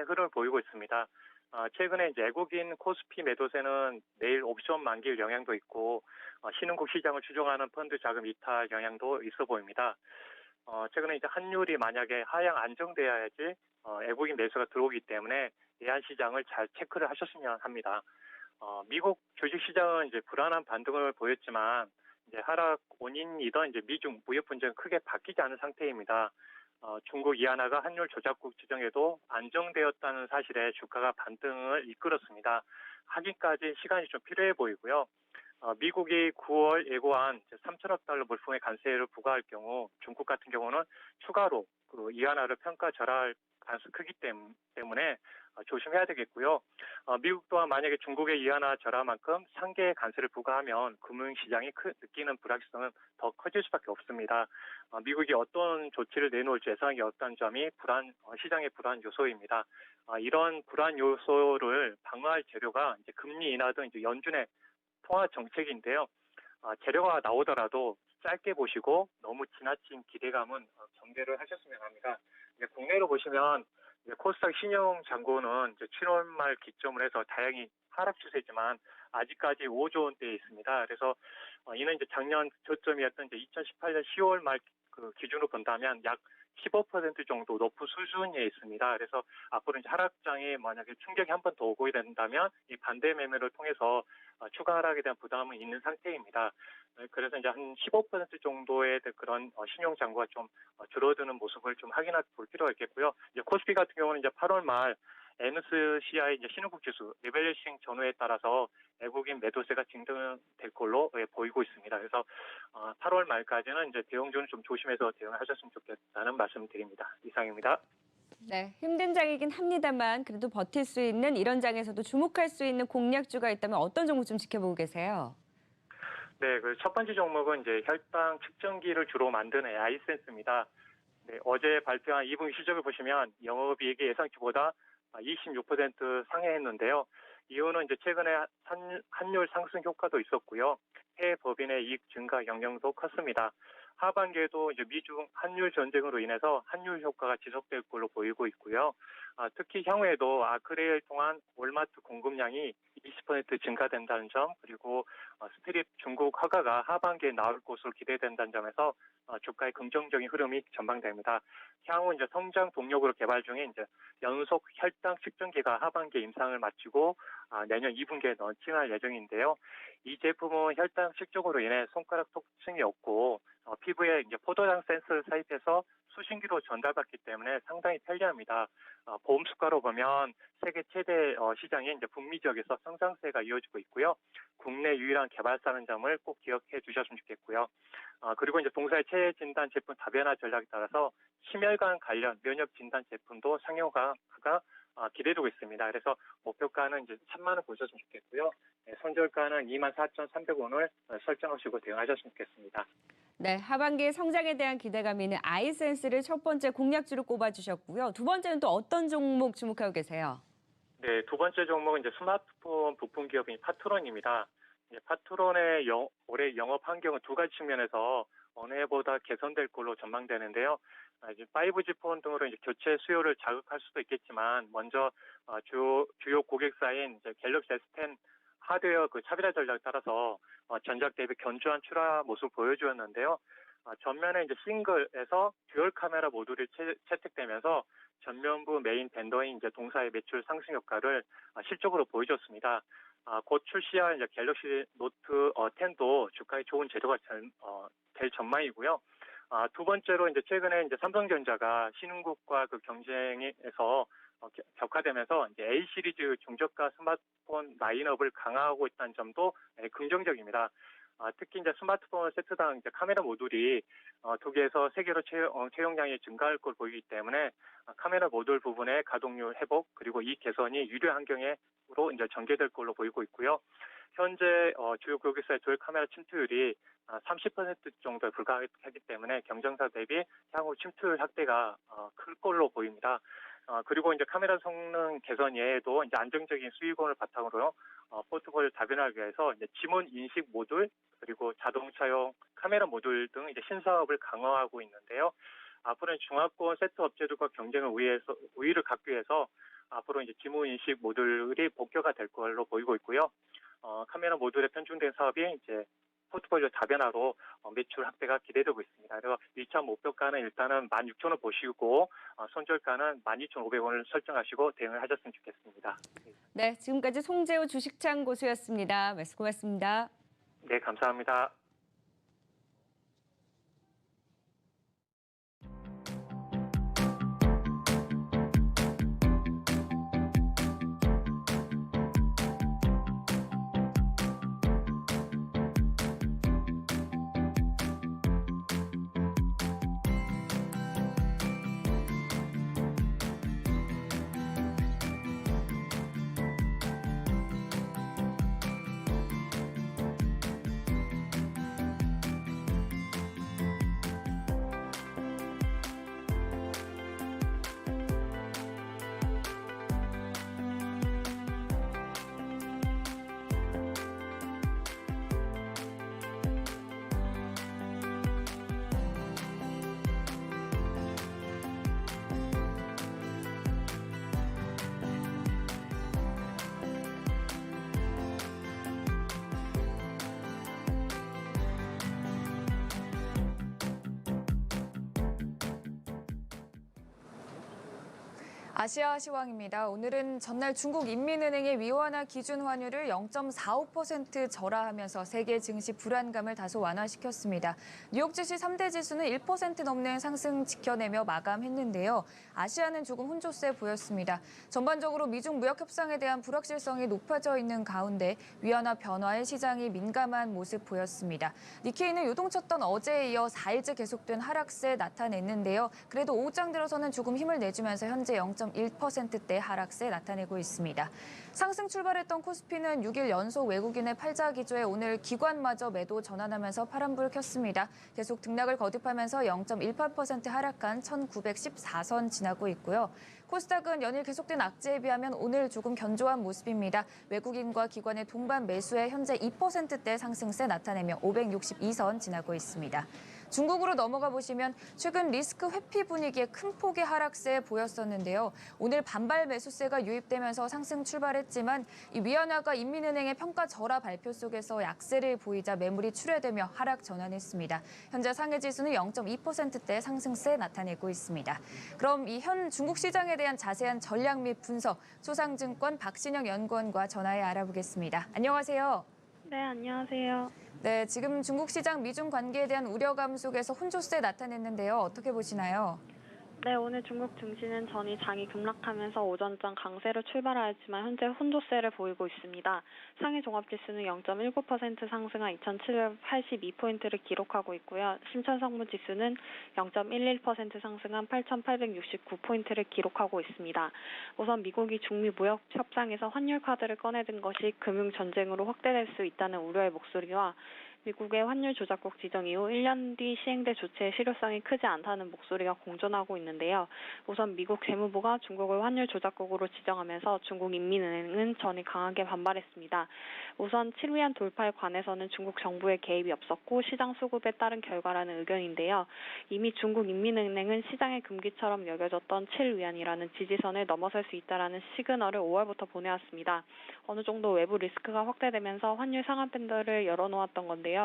흐름을 보이고 있습니다. 최근에 이제 외국인 코스피 매도세는 내일 옵션 만기일 영향도 있고, 신흥국 시장을 추종하는 펀드 자금 이탈 영향도 있어 보입니다. 최근에 이제 환율이 만약에 하향 안정돼야지 외국인 매수가 들어오기 때문에 외환 시장을 잘 체크를 하셨으면 합니다. 미국 주식 시장은 이제 불안한 반등을 보였지만 이제 하락 원인이던 이제 미중 무역 분쟁은 크게 바뀌지 않은 상태입니다. 중국 이하나가 환율 조작국 지정에도 안정되었다는 사실에 주가가 반등을 이끌었습니다. 확인까지 시간이 좀 필요해 보이고요. 미국이 9월 예고한 3천억 달러 물품의 관세를 부과할 경우 중국 같은 경우는 추가로 그 이하나를 평가 절하할 가능성이 크기 때문에 조심해야 되겠고요. 미국 또한 만약에 중국의 이하나 절하만큼 상계의 관세를 부과하면 금융시장이 느끼는 불확실성은 더 커질 수밖에 없습니다. 미국이 어떤 조치를 내놓을지 예상하기 어떤 점이 시장의 불안 요소입니다. 이런 불안 요소를 방어할 재료가 이제 금리 인하 등 이제 연준의 통화 정책인데요. 재료가 나오더라도 짧게 보시고 너무 지나친 기대감은 경계를 하셨으면 합니다. 국내로 보시면 코스닥 신용잔고는 7월 말 기점을 해서 다행히 하락 추세지만 아직까지 5조 원대에 있습니다. 그래서 이는 이제 작년 저점이었던 이제 2018년 10월 말 그 기준으로 본다면 약 15% 정도 높은 수준에 있습니다. 그래서 앞으로 이제 하락장에 만약에 충격이 한 번 더 오고 된다면 이 반대 매매를 통해서 추가 하락에 대한 부담은 있는 상태입니다. 그래서 이제 한 15% 정도의 그런 신용 잔고가 좀 줄어드는 모습을 좀 확인해 볼 필요가 있겠고요. 이제 코스피 같은 경우는 이제 8월 말 MSCI 이제 신흥국 지수 리밸류싱 전후에 따라서 외국인 매도세가 진등될 걸로 보이고 있습니다. 그래서 8월 말까지는 이제 대형주는 좀 조심해서 대응하셨으면 좋겠다는 말씀드립니다. 이상입니다. 네, 힘든 장이긴 합니다만 그래도 버틸 수 있는 이런 장에서도 주목할 수 있는 공략주가 있다면 어떤 종목 좀 지켜보고 계세요? 네, 그 첫 번째 종목은 이제 혈당 측정기를 주로 만드는 아이센스입니다. 네, 어제 발표한 2분기 실적을 보시면 영업이익이 예상치보다 26% 상회했는데요. 이유는 이제 최근에 환율 상승 효과도 있었고요. 해외 법인의 이익 증가 영향도 컸습니다. 하반기에도 이제 미중 환율 전쟁으로 인해서 환율 효과가 지속될 걸로 보이고 있고요. 특히 향후에도 아크릴을 통한 월마트 공급량이 20% 증가된다는 점, 그리고 스트립 중국 허가가 하반기에 나올 것으로 기대된다는 점에서 주가의 긍정적인 흐름이 전망됩니다. 향후 이제 성장 동력으로 개발 중인 이제 연속 혈당 측정기가 하반기에 임상을 마치고 내년 2분기에 런칭할 예정인데요. 이 제품은 혈당 측정으로 인해 손가락 통증이 없고 피부에 이제 포도당 센서를 삽입해서 수신기로 전달받기 때문에 상당히 편리합니다. 보험 수가로 보면 세계 최대 시장인 이제 북미 지역에서 성장세가 이어지고 있고요. 국내 유일한 개발사라는 점을 꼭 기억해 주셨으면 좋겠고요. 그리고 이제 동사의 체해 진단 제품 다변화 전략에 따라서 심혈관 관련 면역 진단 제품도 상용화가 기대되고 있습니다. 그래서 목표가는 이제 3만 원 보셨으면 좋겠고요. 네, 손절가는 24,300원을 설정하시고 대응하셨으면 좋겠습니다. 네, 하반기의 성장에 대한 기대감이 있는 아이센스를 첫 번째 공략주로 꼽아주셨고요. 두 번째는 또 어떤 종목 주목하고 계세요? 네, 두 번째 종목은 이제 스마트폰 부품 기업인 파트론입니다. 파트론의 올해 영업 환경은 두 가지 측면에서 어느 해보다 개선될 걸로 전망되는데요. 이제 5G 폰 등으로 이제 교체 수요를 자극할 수도 있겠지만 먼저 주요 고객사인 이제 갤럭시 S10 하드웨어 그 차별화 전략에 따라서 전작 대비 견조한 출하 모습을 보여주었는데요. 전면에 이제 싱글에서 듀얼 카메라 모듈이 채택되면서 전면부 메인 벤더인 이제 동사의 매출 상승 효과를 실적으로 보여줬습니다. 곧 출시할 이제 갤럭시 노트 10도 주가에 좋은 재료가 될 전망이고요. 두 번째로 이제 최근에 이제 삼성전자가 신흥국과 그 경쟁에서 격화되면서 이제 A 시리즈 중저가 스마트폰 라인업을 강화하고 있다는 점도 긍정적입니다. 특히 이제 스마트폰 세트당 이제 카메라 모듈이 2개에서 3개로 채용량이 증가할 걸 보이기 때문에 카메라 모듈 부분의 가동률 회복 그리고 이 개선이 유료 환경으로 이제 전개될 걸로 보이고 있고요. 현재 주요 고객사의 듀얼 카메라 침투율이 30% 정도에 불과하기 때문에 경쟁사 대비 향후 침투율 확대가 클 걸로 보입니다. 그리고 이제 카메라 성능 개선 외에도 이제 안정적인 수익원을 바탕으로 포트폴리오 다변화를 위해서 이제 지문 인식 모듈 그리고 자동차용 카메라 모듈 등 이제 신사업을 강화하고 있는데요. 앞으로는 중화권 세트 업체들과 경쟁을 우위를 갖기 위해서 앞으로 이제 지무 인식 모듈이 복교가 될 걸로 보이고 있고요. 카메라 모듈에 편중된 사업이 이제 포트폴리오 다변화로 매출 확대가 기대되고 있습니다. 그래서 1차 목표가는 일단은 16,000원 보시고 손절가는 12,500원을 설정하시고 대응을 하셨으면 좋겠습니다. 네, 지금까지 송재호 주식창 고수였습니다. 말씀 고맙습니다. 네, 감사합니다. 아시아 시황입니다. 오늘은 전날 중국 인민은행의 위안화 기준 환율을 0.45% 절하하면서 세계 증시 불안감을 다소 완화시켰습니다. 뉴욕 증시 3대 지수는 1% 넘는 상승 지켜내며 마감했는데요. 아시아는 조금 혼조세 보였습니다. 전반적으로 미중 무역 협상에 대한 불확실성이 높아져 있는 가운데 위안화 변화에 시장이 민감한 모습 보였습니다. 니케이는 요동쳤던 어제에 이어 4일째 계속된 하락세 나타냈는데요. 그래도 오후장 들어서는 조금 힘을 내주면서 현재 0.1%대 하락세 나타내고 있습니다. 상승 출발했던 코스피는 6일 연속 외국인의 팔자 기조에 오늘 기관마저 매도 전환하면서 파란불을 켰습니다. 계속 등락을 거듭하면서 0.18% 하락한 1914선 지나고 있고요. 코스닥은 연일 계속된 악재에 비하면 오늘 조금 견조한 모습입니다. 외국인과 기관의 동반 매수에 현재 2%대 상승세 나타내며 562선 지나고 있습니다. 중국으로 넘어가 보시면 최근 리스크 회피 분위기에 큰 폭의 하락세 보였었는데요. 오늘 반발 매수세가 유입되면서 상승 출발했지만 이 위안화가 인민은행의 평가 절하 발표 속에서 약세를 보이자 매물이 출회되며 하락 전환했습니다. 현재 상해 지수는 0.2%대 상승세 나타내고 있습니다. 그럼 이 현 중국 시장에 대한 자세한 전략 및 분석, 소상증권 박신영 연구원과 전화해 알아보겠습니다. 안녕하세요. 네, 안녕하세요. 네, 지금 중국 시장 미중 관계에 대한 우려감 속에서 혼조세 나타냈는데요. 어떻게 보시나요? 네, 오늘 중국 증시는 전일 장이 급락하면서 오전장 강세로 출발하였지만 현재 혼조세를 보이고 있습니다. 상해 종합지수는 0.19% 상승한 2,782포인트를 기록하고 있고요. 신천성무지수는 0.11% 상승한 8,869포인트를 기록하고 있습니다. 우선 미국이 중미 무역 협상에서 환율 카드를 꺼내든 것이 금융 전쟁으로 확대될 수 있다는 우려의 목소리와 미국의 환율 조작국 지정 이후 1년 뒤 시행될 조치의 실효성이 크지 않다는 목소리가 공존하고 있는데요. 우선 미국 재무부가 중국을 환율 조작국으로 지정하면서 중국 인민은행은 전일 강하게 반발했습니다. 우선 7위안 돌파에 관해서는 중국 정부의 개입이 없었고 시장 수급에 따른 결과라는 의견인데요. 이미 중국 인민은행은 시장의 금기처럼 여겨졌던 7위안이라는 지지선을 넘어설 수 있다는 시그널을 5월부터 보내왔습니다. 어느 정도 외부 리스크가 확대되면서 환율 상한 밴드를 열어놓았던 건데요.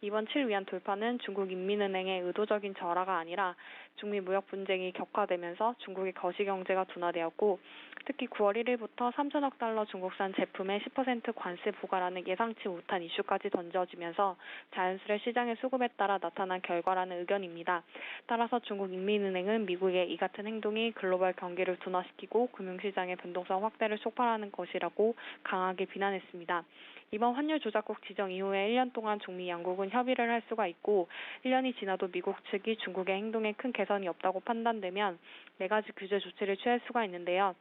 이번 7위안 돌파는 중국 인민은행의 의도적인 절하가 아니라 중미 무역 분쟁이 격화되면서 중국의 거시경제가 둔화되었고 특히 9월 1일부터 3천억 달러 중국산 제품에 10% 관세 부과라는 예상치 못한 이슈까지 던져지면서 자연스레 시장의 수급에 따라 나타난 결과라는 의견입니다. 따라서 중국 인민은행은 미국의 이 같은 행동이 글로벌 경기를 둔화시키고 금융시장의 변동성 확대를 촉발하는 것이라고 강하게 비난했습니다. 이번 환율 조작국 지정 이후에 1년 동안 중미 양국은 협의를 할 수가 있고 1년이 지나도 미국 측이 중국의 행동에 큰 개선이 없다고 판단되면 4가지 규제 조치를 취할 수가 있는데요.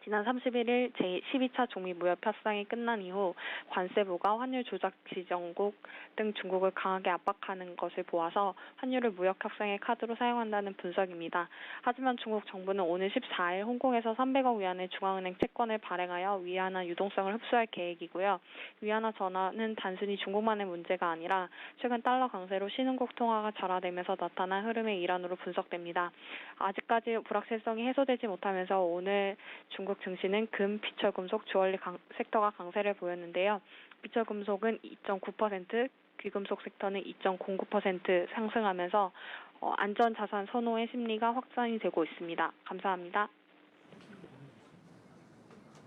지난 31일 제12차 중미 무역 협상이 끝난 이후 관세부가 환율 조작 지정국 등 중국을 강하게 압박하는 것을 보아서 환율을 무역 협상의 카드로 사용한다는 분석입니다. 하지만 중국 정부는 오늘 14일 홍콩에서 300억 위안의 중앙은행 채권을 발행하여 위안화 유동성을 흡수할 계획이고요. 위안화 전환은 단순히 중국만의 문제가 아니라 최근 달러 강세로 신흥국 통화가 절하되면서 나타난 흐름의 일환으로 분석됩니다. 아직까지 불확실성이 해소되지 못하면서 오늘 중국 중국 증시는 금, 비철금속, 주얼리 섹터가 강세를 보였는데요. 비철금속은 2.9%, 귀금속 섹터는 2.09% 상승하면서 안전자산 선호의 심리가 확산이 되고 있습니다. 감사합니다.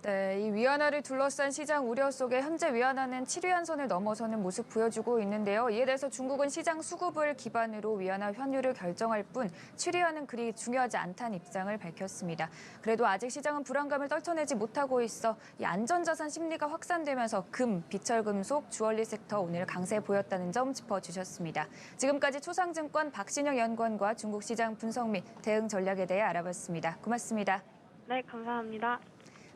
네, 이 위안화를 둘러싼 시장 우려 속에 현재 위안화는 7위안 선을 넘어서는 모습 보여주고 있는데요. 이에 대해서 중국은 시장 수급을 기반으로 위안화 환율을 결정할 뿐 7위안은 그리 중요하지 않다는 입장을 밝혔습니다. 그래도 아직 시장은 불안감을 떨쳐내지 못하고 있어 이 안전자산 심리가 확산되면서 금, 비철금속, 주얼리 섹터 오늘 강세 보였다는 점 짚어주셨습니다. 지금까지 초상증권 박신영 연구원과 중국 시장 분석 및 대응 전략에 대해 알아봤습니다. 고맙습니다. 네, 감사합니다.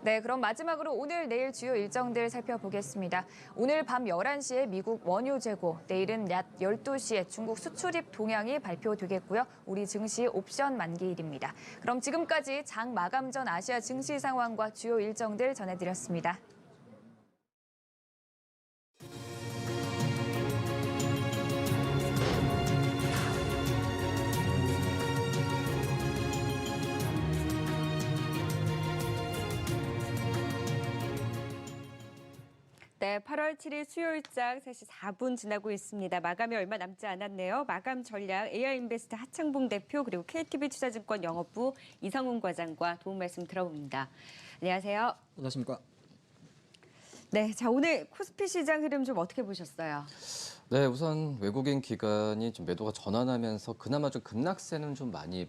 네, 그럼 마지막으로 오늘 내일 주요 일정들 살펴보겠습니다. 오늘 밤 11시에 미국 원유 재고, 내일은 낮 12시에 중국 수출입 동향이 발표되겠고요. 우리 증시 옵션 만기일입니다. 그럼 지금까지 장 마감 전 아시아 증시 상황과 주요 일정들 전해드렸습니다. 네, 8월 7일 수요일장 3시 4분 지나고 있습니다. 마감이 얼마 남지 않았네요. 마감 전략 AI인베스트 하창봉 대표 그리고 KTB 투자증권 영업부 이성훈 과장과 도움 말씀 들어봅니다. 안녕하세요. 안녕하십니까. 네, 자 오늘 코스피 시장 흐름 좀 어떻게 보셨어요? 네, 우선 외국인 기관이 좀 매도가 전환하면서 그나마 좀 급락세는 좀 많이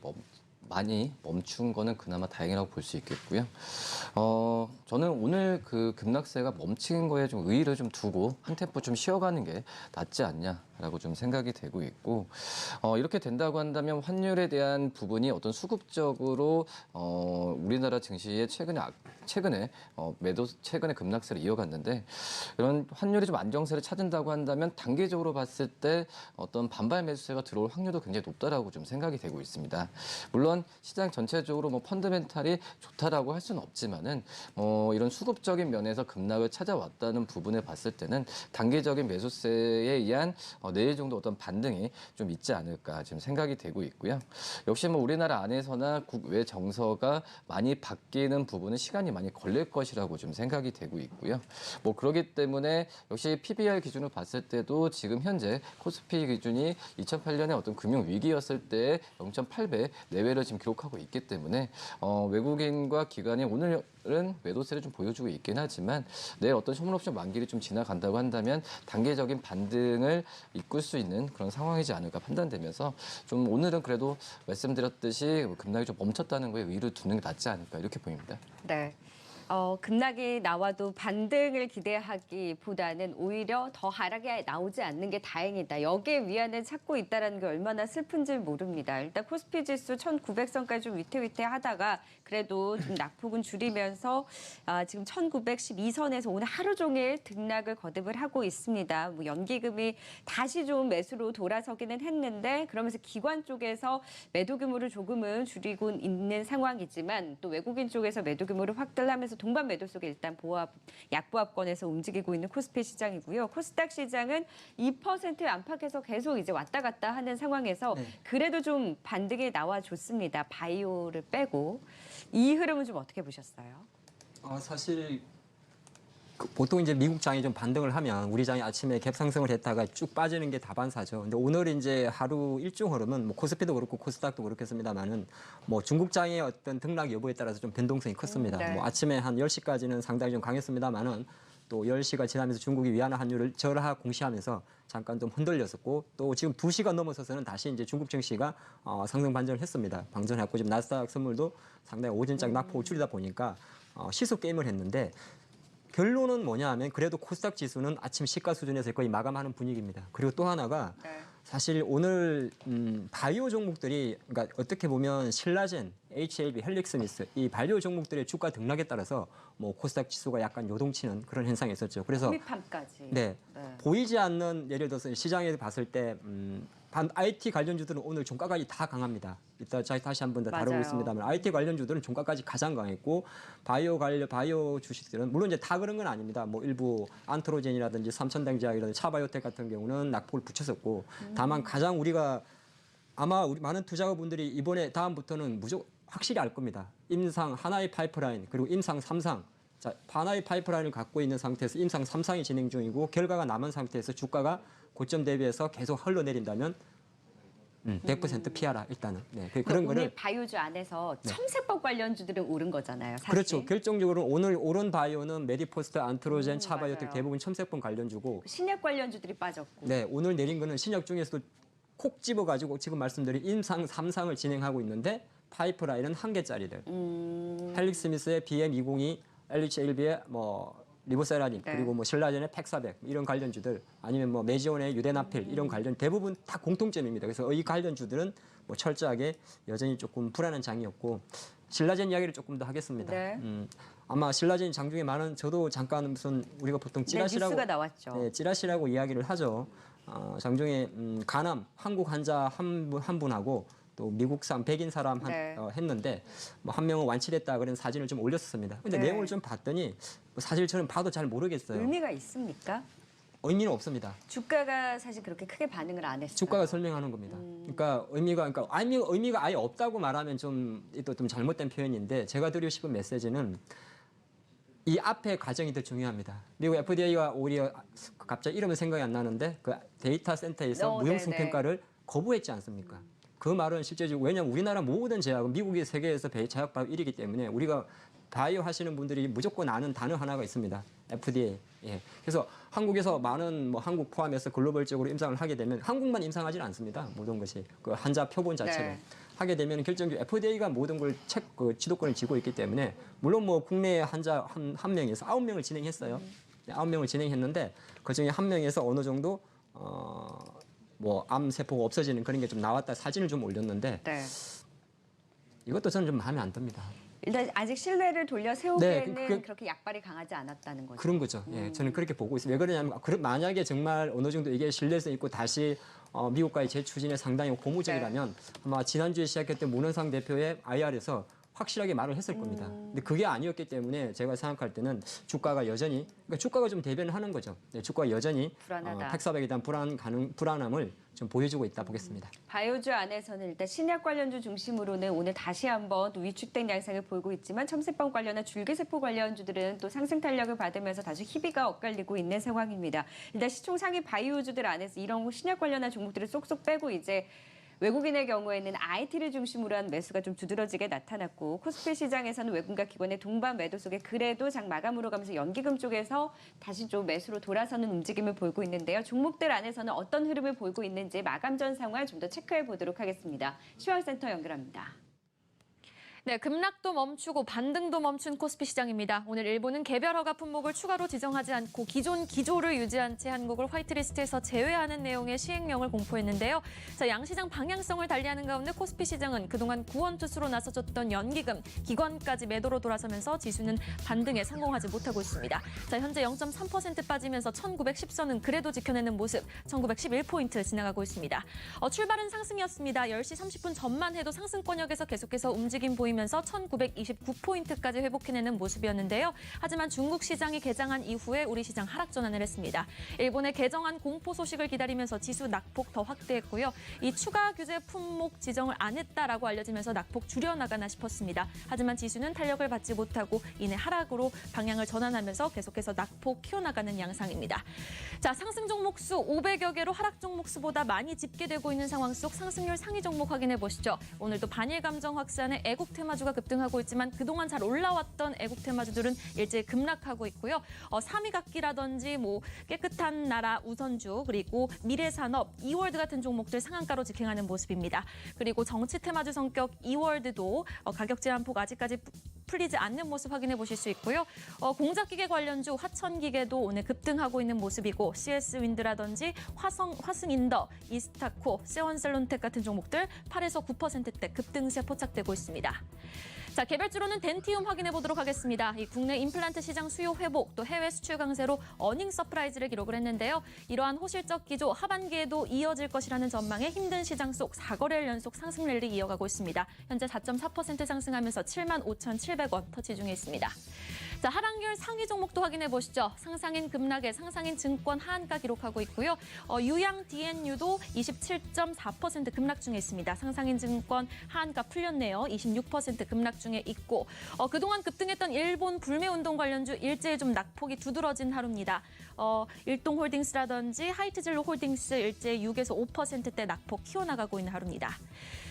멈춘 거는 그나마 다행이라고 볼 수 있겠고요. 저는 오늘 그 급락세가 멈춘 거에 좀 의의를 좀 두고 한 템포 좀 쉬어가는 게 낫지 않냐라고 좀 생각이 되고 있고, 이렇게 된다고 한다면 환율에 대한 부분이 어떤 수급적으로 우리나라 증시의 최근에 급락세를 이어갔는데, 이런 환율이 좀 안정세를 찾은다고 한다면 단기적으로 봤을 때 어떤 반발 매수세가 들어올 확률도 굉장히 높다라고 좀 생각이 되고 있습니다. 물론 시장 전체적으로 펀더멘탈이 좋다라고 할 수는 없지만은 이런 수급적인 면에서 급락을 찾아왔다는 부분을 봤을 때는 단기적인 매수세에 의한 내일 정도 어떤 반등이 좀 있지 않을까 지금 생각이 되고 있고요. 역시 우리나라 안에서나 국외 정서가 많이 바뀌는 부분은 시간이 많이 걸릴 것이라고 좀 생각이 되고 있고요. 그렇기 때문에 역시 PBR 기준으로 봤을 때도 지금 현재 코스피 기준이 2008년에 어떤 금융 위기였을 때 0.8배 내외를 지금 기록하고 있기 때문에 외국인과 기관이 오늘은 매도세를 좀 보여주고 있긴 하지만 내일 어떤 선물옵션 만기를 좀 지나간다고 한다면 단기적인 반등을 이끌 수 있는 그런 상황이지 않을까 판단되면서 좀 오늘은 그래도 말씀드렸듯이 급락이 좀 멈췄다는 거에 의의를 두는 게 낫지 않을까 이렇게 보입니다. 네. 급락이 나와도 반등을 기대하기보다는 오히려 더 하락이 나오지 않는 게 다행이다. 여기에 위안을 찾고 있다는 게 얼마나 슬픈지 모릅니다. 일단 코스피 지수 1900선까지 좀 위태위태하다가 그래도 좀 낙폭은 줄이면서 지금 1912선에서 오늘 하루 종일 등락을 거듭을 하고 있습니다. 연기금이 다시 좀 매수로 돌아서기는 했는데 그러면서 기관 쪽에서 매도 규모를 조금은 줄이고 있는 상황이지만 또 외국인 쪽에서 매도 규모를 확대를 하면서 동반 매도 속에 일단 약보합권에서 움직이고 있는 코스피 시장이고요. 코스닥 시장은 2% 안팎에서 계속 이제 왔다 갔다 하는 상황에서 그래도 좀 반등이 나와줬습니다. 바이오를 빼고. 이 흐름은 좀 어떻게 보셨어요? 사실 보통 이제 미국 장이 좀 반등을 하면 우리 장이 아침에 갭 상승을 했다가 쭉 빠지는 게 다반사죠. 근데 오늘 이제 하루 일정 흐름은 코스피도 그렇고 코스닥도 그렇겠습니다만은 중국 장의 어떤 등락 여부에 따라서 좀 변동성이 컸습니다. 네. 아침에 한 10시까지는 상당히 좀 강했습니다만은 또 10시가 지나면서 중국이 위안화 환율을 절하 공시하면서 잠깐 좀 흔들렸었고 또 지금 2시가 넘어서서는 다시 이제 중국 증시가 상승 반전을 했습니다. 방전했고 지금 나스닥 선물도 상당히 오전장 낙폭을 줄이다 보니까 시속 게임을 했는데 결론은 뭐냐 하면 그래도 코스닥 지수는 아침 시가 수준에서 거의 마감하는 분위기입니다. 그리고 또 하나가 사실 오늘 바이오 종목들이 그러니까 어떻게 보면 신라젠, HLB, 헬릭스미스 이 바이오 종목들의 주가 등락에 따라서 코스닥 지수가 약간 요동치는 그런 현상이 있었죠. 그래서 코미팜까지. 네. 보이지 않는 예를 들어서 시장에 봤을 때 IT 관련주들은 오늘 종가까지 다 강합니다. 이따 다시 한 번 더 다루고 맞아요. 있습니다만 IT 관련주들은 종가까지 가장 강했고 바이오 주식들은 물론 이제 다 그런 건 아닙니다. 일부 안트로젠이라든지 삼천당제약이라든지 차바이오텍 같은 경우는 낙폭을 붙였었고 다만 가장 우리가 아마 우리 많은 투자자분들이 이번에 다음부터는 무조건 확실히 알 겁니다. 임상 하나의 파이프라인 그리고 임상 3상. 자, 하나의 파이프라인을 갖고 있는 상태에서 임상 3상이 진행 중이고 결과가 남은 상태에서 주가가 고점 대비해서 계속 흘러내린다면 100% 피하라 일단은. 네, 그런 오늘 거를 바이오주 안에서 첨세법 관련주들은 오른 거잖아요. 사실. 그렇죠. 결정적으로 오늘 오른 바이오는 메디포스트, 안트로젠, 차바이오틱 맞아요. 대부분 첨세법 관련주고 신약 관련주들이 빠졌고. 네, 오늘 내린 거는 신약 중에서도 콕 집어가지고 지금 말씀드린 임상 3상을 진행하고 있는데 파이프라인은 1개짜리들. 헬릭스미스의 BM202, LH1B의 뭐 리보세라닌 네. 그리고 뭐 신라젠의 팩사백 이런 관련주들 아니면 뭐 메지온의 유데나필 이런 관련 대부분 다 공통점입니다. 그래서 이 관련주들은 뭐 철저하게 여전히 조금 불안한 장이었고 신라젠 이야기를 조금 더 하겠습니다. 네. 아마 신라젠 장중에 많은 저도 잠깐 무슨 우리가 보통 찌라시라고 뉴스가 나왔죠. 네, 찌라시라고 이야기를 하죠. 장중에 간암 한국 환자 한 분하고 또 미국산 백인 사람 네. 했는데 뭐 한 명은 완치됐다 그런 사진을 좀 올렸었습니다. 근데 네. 내용을 좀 봤더니 뭐 사실 저는 봐도 잘 모르겠어요. 의미가 있습니까? 의미는 없습니다. 주가가 사실 그렇게 크게 반응을 안 했어요. 주가가 설명하는 겁니다. 그러니까 의미가 아예 없다고 말하면 좀 잘못된 표현인데 제가 드리고 싶은 메시지는 이 앞에 과정이 더 중요합니다. 미국 FDA가 오히려 갑자기 이름은 생각이 안 나는데 그 데이터 센터에서 무용승 네네. 평가를 거부했지 않습니까? 그 말은 실제적으로 왜냐하면 우리나라 모든 제약은 미국이 세계에서 제약 바로 1위기 때문에 우리가 바이오 하시는 분들이 무조건 아는 단어 하나가 있습니다. FDA. 예. 그래서 한국에서 많은 뭐 한국 포함해서 글로벌적으로 임상을 하게 되면 한국만 임상하지는 않습니다. 모든 것이 그 환자 표본 자체를 네. 하게 되면 결정적으로 FDA가 모든 걸 지도권을 쥐고 있기 때문에 물론 뭐 국내 환자 한 명에서 9명을 진행했어요. 9명을 진행했는데 그 중에 한 명에서 어느 정도 뭐 암 세포가 없어지는 그런 게 좀 나왔다 사진을 좀 올렸는데 네. 이것도 저는 좀 마음에 안 듭니다. 일단 아직 신뢰를 돌려 세우기에는 네, 그렇게 약발이 강하지 않았다는 거죠. 그런 거죠. 예, 저는 그렇게 보고 있어요. 왜 그러냐면 만약에 정말 어느 정도 이게 신뢰성 있고 다시 미국과의 재추진에 상당히 고무적이라면 아마 지난주에 시작했던 문원상 대표의 IR에서 확실하게 말을 했을 겁니다. 근데 그게 아니었기 때문에 제가 생각할 때는 주가가 여전히 그러니까 주가가 좀 대변을 하는 거죠. 네, 주가가 여전히 불안하다. 팩사백에 대한 불안함을 좀 보여주고 있다 보겠습니다. 바이오주 안에서는 일단 신약 관련주 중심으로는 오늘 다시 한번 또 위축된 양상을 보이고 있지만 첨세법 관련한 줄기세포 관련주들은 또 상승 탄력을 받으면서 다시 희비가 엇갈리고 있는 상황입니다. 일단 시총 상위 바이오주들 안에서 이런 신약 관련한 종목들을 쏙쏙 빼고 이제 외국인의 경우에는 IT를 중심으로 한 매수가 좀 두드러지게 나타났고 코스피 시장에서는 외국인과 기관의 동반 매도 속에 그래도 장 마감으로 가면서 연기금 쪽에서 다시 좀 매수로 돌아서는 움직임을 보이고 있는데요. 종목들 안에서는 어떤 흐름을 보이고 있는지 마감 전 상황 좀 더 체크해 보도록 하겠습니다. 시황센터 연결합니다. 네, 급락도 멈추고 반등도 멈춘 코스피 시장입니다. 오늘 일본은 개별 허가 품목을 추가로 지정하지 않고 기존 기조를 유지한 채 한국을 화이트리스트에서 제외하는 내용의 시행령을 공포했는데요. 자, 양시장 방향성을 달리하는 가운데 코스피 시장은 그동안 구원투수로 나서줬던 연기금, 기관까지 매도로 돌아서면서 지수는 반등에 성공하지 못하고 있습니다. 자, 현재 0.3% 빠지면서 1910선은 그래도 지켜내는 모습, 1911포인트 지나가고 있습니다. 출발은 상승이었습니다. 10시 30분 전만 해도 상승권역에서 계속해서 움직임 보이면서 1929포인트까지 회복해내는 모습이었는데요. 하지만 중국 시장이 개장한 이후에 우리 시장 하락 전환을 했습니다. 일본의 개정안 공포 소식을 기다리면서 지수 낙폭 더 확대했고요. 이 추가 규제 품목 지정을 안 했다라고 알려지면서 낙폭 줄여나가나 싶었습니다. 하지만 지수는 탄력을 받지 못하고 이내 하락으로 방향을 전환하면서 계속해서 낙폭 키워나가는 양상입니다. 자, 상승 종목 수 500여 개로 하락 종목 수보다 많이 집계되고 있는 상황 속 상승률 상위 종목 확인해 보시죠. 오늘도 반일 감정 확산의 애국 테마주가 급등하고 있지만 그동안 잘 올라왔던 애국 테마주들은 일제히 급락하고 있고요. 3위 각기라든지 뭐 깨끗한 나라 우선주 그리고 미래산업, 이월드 같은 종목들 상한가로 직행하는 모습입니다. 그리고 정치 테마주 성격 이월드도 가격 제한폭 아직까지 풀리지 않는 모습 확인해 보실 수 있고요. 공작기계 관련주 화천기계도 오늘 급등하고 있는 모습이고 CS윈드라든지 화승인더, 이스타코, 세원셀론텍 같은 종목들 8에서 9%대 급등세 포착되고 있습니다. 자, 개별주로는 덴티움 확인해 보도록 하겠습니다. 이 국내 임플란트 시장 수요 회복, 또 해외 수출 강세로 어닝 서프라이즈를 기록을 했는데요. 이러한 호실적 기조 하반기에도 이어질 것이라는 전망에 힘든 시장 속 4거래일 연속 상승 랠리 이어가고 있습니다. 현재 4.4% 상승하면서 75,700원 터치 중에 있습니다. 자, 하락률 상위 종목도 확인해 보시죠. 상상인 급락에 상상인 증권 하한가 기록하고 있고요. 유양 DNU도 27.4% 급락 중에 있습니다. 상상인 증권 하한가 풀렸네요. 26% 급락 중에 있고 그동안 급등했던 일본 불매운동 관련주 일제히 좀 낙폭이 두드러진 하루입니다. 일동홀딩스라든지 하이트진로 홀딩스 일제히 6에서 5%대 낙폭 키워나가고 있는 하루입니다.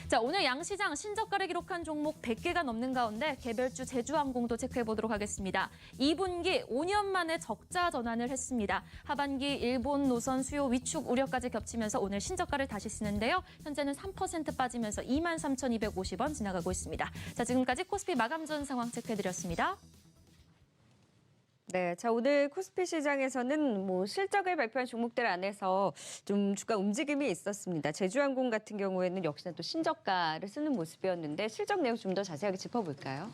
자, 오늘 양시장 신저가를 기록한 종목 100개가 넘는 가운데 개별주 제주항공도 체크해 보도록 하겠습니다. 2분기 5년 만에 적자 전환을 했습니다. 하반기 일본 노선 수요 위축 우려까지 겹치면서 오늘 신저가를 다시 쓰는데요. 현재는 3% 빠지면서 23,250원 지나가고 있습니다. 자, 지금까지 코스피 마감 전 상황 체크해 드렸습니다. 네, 자 오늘 코스피 시장에서는 뭐 실적을 발표한 종목들 안에서 좀 주가 움직임이 있었습니다. 제주항공 같은 경우에는 역시나 또 신저가를 쓰는 모습이었는데 실적 내용 좀 더 자세하게 짚어볼까요?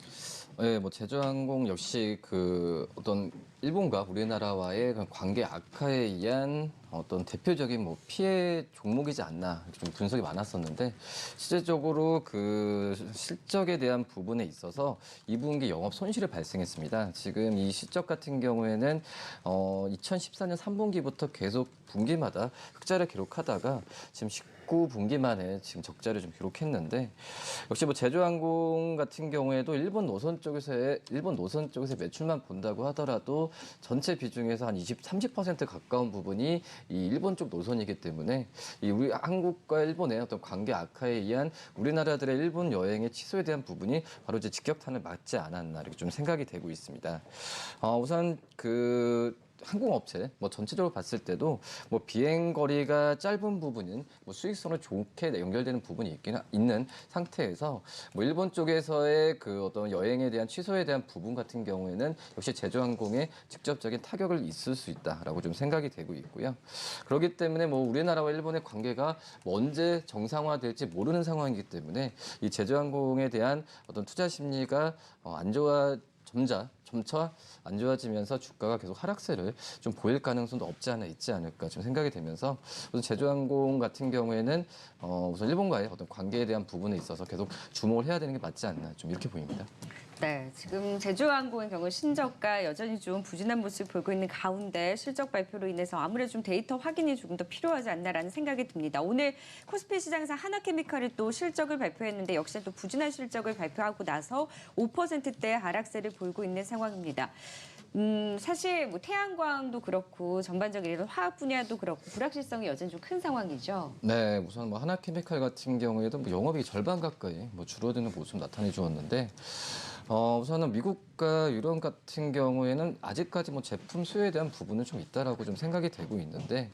네, 뭐 제주항공 역시 그 어떤 일본과 우리나라와의 그 관계 악화에 의한 어떤 대표적인 뭐 피해 종목이지 않나 좀 분석이 많았었는데 실제적으로 그 실적에 대한 부분에 있어서 2분기 영업 손실이 발생했습니다. 지금 이 실적 같은 경우에는 2014년 3분기부터 계속 분기마다 흑자를 기록하다가 지금 19분기 만에 지금 적자를 좀 기록했는데 역시 뭐 제주항공 같은 경우에도 일본 노선 쪽에서의 매출만 본다고 하더라도 전체 비중에서 한 30% 가까운 부분이 이 일본 쪽 노선이기 때문에 이 우리 한국과 일본의 어떤 관계 악화에 의한 우리나라들의 일본 여행의 취소에 대한 부분이 바로 이제 직격탄을 맞지 않았나 이렇게 좀 생각이 되고 있습니다. 우선 그 항공업체 뭐 전체적으로 봤을 때도 뭐 비행 거리가 짧은 부분은 뭐 수익성을 좋게 연결되는 부분이 있는 상태에서 뭐 일본 쪽에서의 그 어떤 여행에 대한 취소에 대한 부분 같은 경우에는 역시 제주항공에 직접적인 타격을 있을 수 있다라고 좀 생각이 되고 있고요. 그렇기 때문에 뭐 우리나라와 일본의 관계가 뭐 언제 정상화될지 모르는 상황이기 때문에 이 제주항공에 대한 어떤 투자 심리가 점차 안 좋아지면서 주가가 계속 하락세를 좀 보일 가능성도 없지 않아 있지 않을까 좀 생각이 되면서 우선 제주항공 같은 경우에는 우선 일본과의 어떤 관계에 대한 부분에 있어서 계속 주목을 해야 되는 게 맞지 않나 좀 이렇게 보입니다. 네, 지금 제주항공의 경우 신저가 여전히 좀 부진한 모습을 보이고 있는 가운데 실적 발표로 인해서 아무래도 좀 데이터 확인이 조금 더 필요하지 않나라는 생각이 듭니다. 오늘 코스피 시장에서 하나케미칼이 또 실적을 발표했는데 역시 또 부진한 실적을 발표하고 나서 5%대 하락세를 보이고 있는 상황입니다. 사실 뭐 태양광도 그렇고 전반적인 이런 화학 분야도 그렇고 불확실성이 여전히 좀 큰 상황이죠. 네, 우선 뭐 하나케미칼 같은 경우에도 뭐 영업이 절반 가까이 뭐 줄어드는 모습 나타내 주었는데 우선은 미국과 유럽 같은 경우에는 아직까지 뭐 제품 수요에 대한 부분은 좀 있다라고 좀 생각이 되고 있는데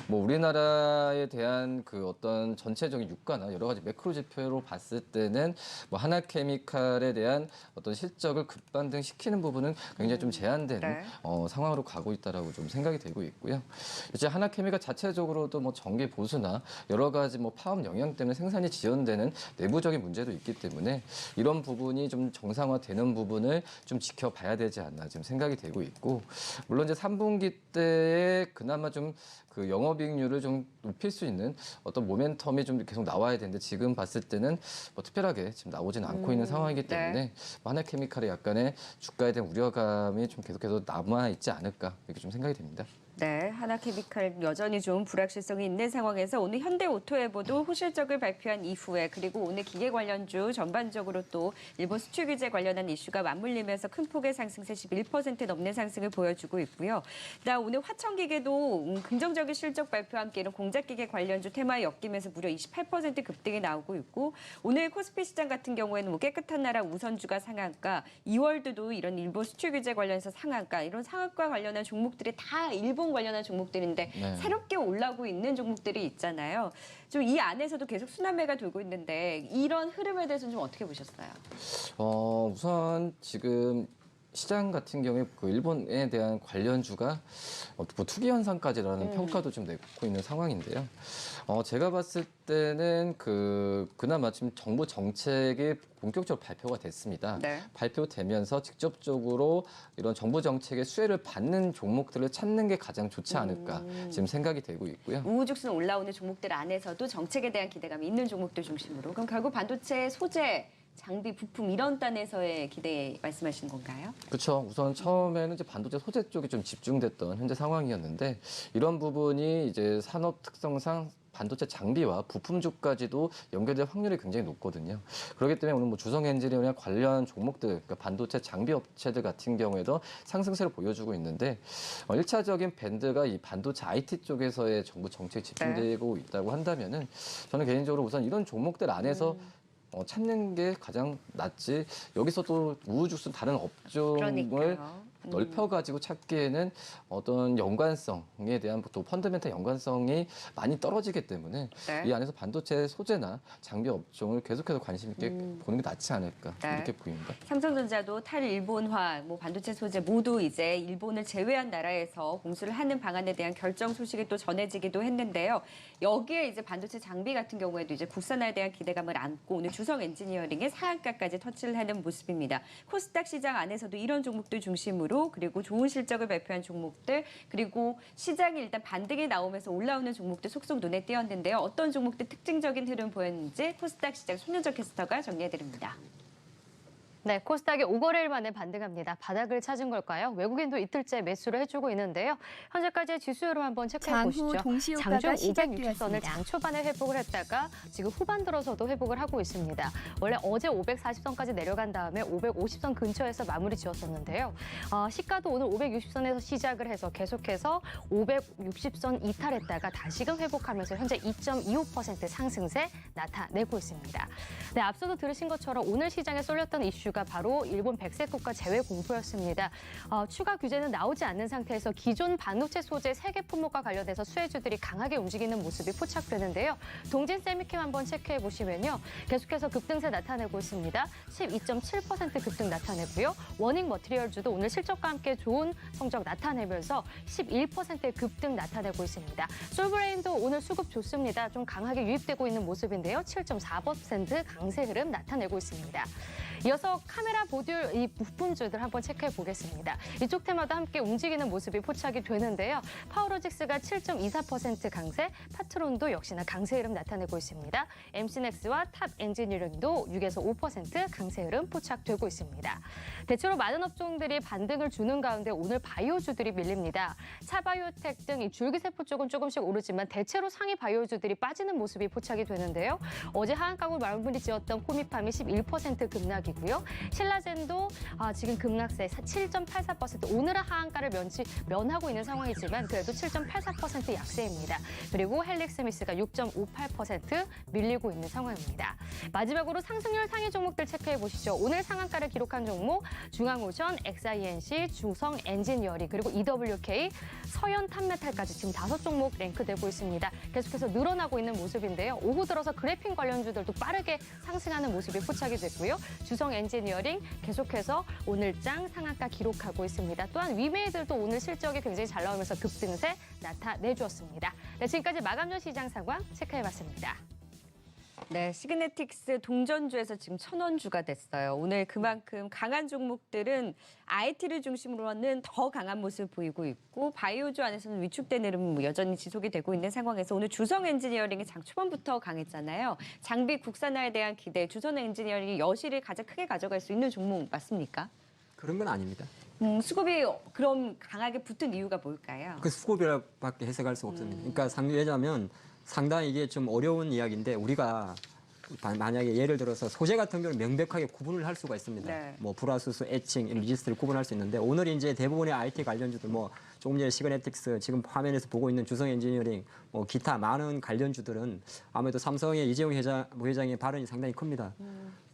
뭐 우리나라에 대한 그 어떤 전체적인 유가나 여러 가지 매크로 지표로 봤을 때는 뭐 하나케미칼에 대한 어떤 실적을 급반등시키는 부분은 굉장히 좀 제한되는 네. 상황으로 가고 있다라고 좀 생각이 되고 있고요. 이제 하나케미칼 자체적으로도 뭐 정기 보수나 여러 가지 뭐 파업 영향 때문에 생산이 지연되는 내부적인 문제도 있기 때문에 이런 부분이 좀 정상화되는 부분을 좀 지켜봐야 되지 않나 지금 생각이 되고 있고 물론 이제 3분기 때에 그나마 좀 그 영업이익률을 좀 높일 수 있는 어떤 모멘텀이 좀 계속 나와야 되는데 지금 봤을 때는 뭐 특별하게 지금 나오지는 않고 있는 상황이기 때문에 네. 하나케미칼의 약간의 주가에 대한 우려감이 좀 계속해서 남아 있지 않을까 이렇게 좀 생각이 됩니다. 네, 하나케미칼 여전히 좀 불확실성이 있는 상황에서 오늘 현대오토에보도 호실적을 발표한 이후에 그리고 오늘 기계 관련주 전반적으로 또 일본 수출 규제 관련한 이슈가 맞물리면서 큰 폭의 상승세 11% 넘는 상승을 보여주고 있고요. 그다음 오늘 화천기계도 긍정적인 실적 발표와 함께 이런 공작기계 관련주 테마에 엮이면서 무려 28% 급등이 나오고 있고 오늘 코스피 시장 같은 경우에는 뭐 깨끗한 나라 우선주가 상한가, 이월드도 이런 일본 수출 규제 관련해서 상한가 이런 상한가 관련한 종목들이 다 일본 관련한 종목들인데 네. 새롭게 올라오고 있는 종목들이 있잖아요. 좀 이 안에서도 계속 순환매가 돌고 있는데 이런 흐름에 대해서는 좀 어떻게 보셨어요? 우선 지금 시장 같은 경우에 그 일본에 대한 관련주가 뭐 투기 현상까지라는 평가도 좀 내고 있는 상황인데요. 제가 봤을 때는 그나마 지금 정부 정책이 본격적으로 발표가 됐습니다. 네. 발표되면서 직접적으로 이런 정부 정책의 수혜를 받는 종목들을 찾는 게 가장 좋지 않을까 지금 생각이 되고 있고요. 우후죽순 올라오는 종목들 안에서도 정책에 대한 기대감이 있는 종목들 중심으로 그럼 결국 반도체 소재 장비, 부품 이런 단에서의 기대 말씀하신 건가요? 그렇죠. 우선 처음에는 이제 반도체 소재 쪽이 좀 집중됐던 현재 상황이었는데 이런 부분이 이제 산업 특성상 반도체 장비와 부품 쪽까지도 연결될 확률이 굉장히 높거든요. 그렇기 때문에 오늘 뭐 주성 엔지니어링 관련 종목들, 그러니까 반도체 장비 업체들 같은 경우에도 상승세를 보여주고 있는데 1차적인 밴드가 이 반도체 IT 쪽에서의 정부 정책이 집중되고 있다고 한다면은 저는 개인적으로 우선 이런 종목들 안에서 찾는 게 가장 낫지 여기서 또 우후죽순 다른 업종을 그러니까요. 넓혀가지고 찾기에는 어떤 연관성에 대한 또 펀더멘탈 연관성이 많이 떨어지기 때문에 네. 이 안에서 반도체 소재나 장비 업종을 계속해서 관심 있게 보는 게 낫지 않을까 네. 이렇게 보입니다. 삼성전자도 탈일본화, 뭐 반도체 소재 모두 이제 일본을 제외한 나라에서 공수를 하는 방안에 대한 결정 소식이 또 전해지기도 했는데요. 여기에 이제 반도체 장비 같은 경우에도 이제 국산화에 대한 기대감을 안고 오늘 주성 엔지니어링의 상한가까지 터치를 하는 모습입니다. 코스닥 시장 안에서도 이런 종목들 중심으로 그리고 좋은 실적을 발표한 종목들 그리고 시장이 일단 반등이 나오면서 올라오는 종목들 속속 눈에 띄었는데요. 어떤 종목들 특징적인 흐름 보였는지 코스닥 시장 손윤정 캐스터가 정리해드립니다. 네, 코스닥이 5거래일 만에 반등합니다. 바닥을 찾은 걸까요? 외국인도 이틀째 매수를 해주고 있는데요. 현재까지의 지수 흐름 한번 체크해 보시죠. 장중 560선을 장 초반에 회복을 했다가 지금 후반 들어서도 회복을 하고 있습니다. 원래 어제 540선까지 내려간 다음에 550선 근처에서 마무리 지었었는데요. 시가도 오늘 560선에서 시작을 해서 계속해서 560선 이탈했다가 다시금 회복하면서 현재 2.25% 상승세 나타내고 있습니다. 네, 앞서도 들으신 것처럼 오늘 시장에 쏠렸던 이슈 가 바로 일본 백색 국가 제외 공포였습니다. 추가 규제는 나오지 않는 상태에서 기존 반도체 소재 세계 품목과 관련해서 수혜주들이 강하게 움직이는 모습이 포착되는데요. 동진 세미캠 한번 체크해 보시면요. 계속해서 급등세 나타내고 있습니다. 12.7% 급등 나타내고요. 워닝 머티리얼주도 오늘 실적과 함께 좋은 성적 나타내면서 11%의 급등 나타내고 있습니다. 솔브레인도 오늘 수급 좋습니다. 좀 강하게 유입되고 있는 모습인데요. 7.4% 강세 흐름 나타내고 있습니다. 이어서 카메라 모듈 이 부품주들 한번 체크해 보겠습니다. 이쪽 테마도 함께 움직이는 모습이 포착이 되는데요. 파워로직스가 7.24% 강세, 파트론도 역시나 강세 흐름 나타내고 있습니다. MC넥스와 탑 엔지니어링도 6에서 5% 강세 흐름 포착되고 있습니다. 대체로 많은 업종들이 반등을 주는 가운데 오늘 바이오주들이 밀립니다. 차바이오텍 등 이 줄기세포 쪽은 조금씩 오르지만 대체로 상위 바이오주들이 빠지는 모습이 포착이 되는데요. 어제 하한가로 마무리 지었던 코미팜이 11% 급락이고요. 신라젠도 지금 급락세 7.84%, 오늘은 하한가를 면하고 있는 상황이지만 그래도 7.84% 약세입니다. 그리고 헬릭스미스가 6.58% 밀리고 있는 상황입니다. 마지막으로 상승률 상위 종목들 체크해 보시죠. 오늘 상한가를 기록한 종목 중앙오션, XINC, 주성 엔지니어링 그리고 EWK, 서현 탑메탈까지 지금 5종목 랭크되고 있습니다. 계속해서 늘어나고 있는 모습인데요. 오후 들어서 그래핀 관련주들도 빠르게 상승하는 모습이 포착이 됐고요. 주성 엔지니어링 계속해서 오늘장 상한가 기록하고 있습니다. 또한 위메이들도 오늘 실적이 굉장히 잘 나오면서 급등세 나타내주었습니다. 네, 지금까지 마감전 시장 상황 체크해봤습니다. 네, 시그네틱스 동전주에서 지금 1,000원주가 됐어요. 오늘 그만큼 강한 종목들은 IT를 중심으로는 더 강한 모습을 보이고 있고 바이오주 안에서는 위축된 흐름 여전히 지속이 되고 있는 상황에서 오늘 주성 엔지니어링이 장 초반부터 강했잖아요. 장비 국산화에 대한 기대, 주성 엔지니어링이 여실히 가장 크게 가져갈 수 있는 종목 맞습니까? 그런 건 아닙니다. 수급이 그럼 강하게 붙은 이유가 뭘까요? 그 수급이라밖에 해석할 수 없습니다. 그러니까 왜냐하면 상당히 이게 좀 어려운 이야기인데 우리가 만약에 예를 들어서 소재 같은 경우는 명백하게 구분을 할 수가 있습니다. 네. 뭐 불화수소, 에칭, 리지스트를 구분할 수 있는데 오늘 이제 대부분의 IT 관련주들 뭐 조금 전에 시그네틱스 지금 화면에서 보고 있는 주성 엔지니어링 뭐 기타 많은 관련주들은 아무래도 삼성의 이재용 부회장의 발언이 상당히 큽니다.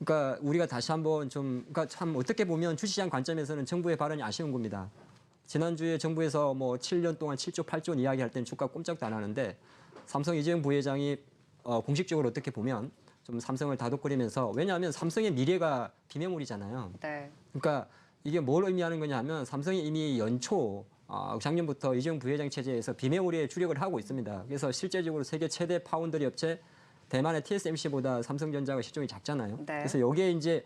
그러니까 우리가 다시 한번 좀 그러니까 참 어떻게 보면 주시장 관점에서는 정부의 발언이 아쉬운 겁니다. 지난주에 정부에서 뭐 7년 동안 7조 8조 원 이야기할 때는 주가 꼼짝도 안 하는데 삼성 이재용 부회장이 공식적으로 어떻게 보면 좀 삼성을 다독거리면서 왜냐하면 삼성의 미래가 비매물이잖아요. 네. 그러니까 이게 뭘 의미하는 거냐 하면 삼성이 이미 연초 작년부터 이재용 부회장 체제에서 비매물에 주력을 하고 있습니다. 그래서 실제적으로 세계 최대 파운드리 업체 대만의 TSMC보다 삼성전자가 시총이 작잖아요. 네. 그래서 여기에 이제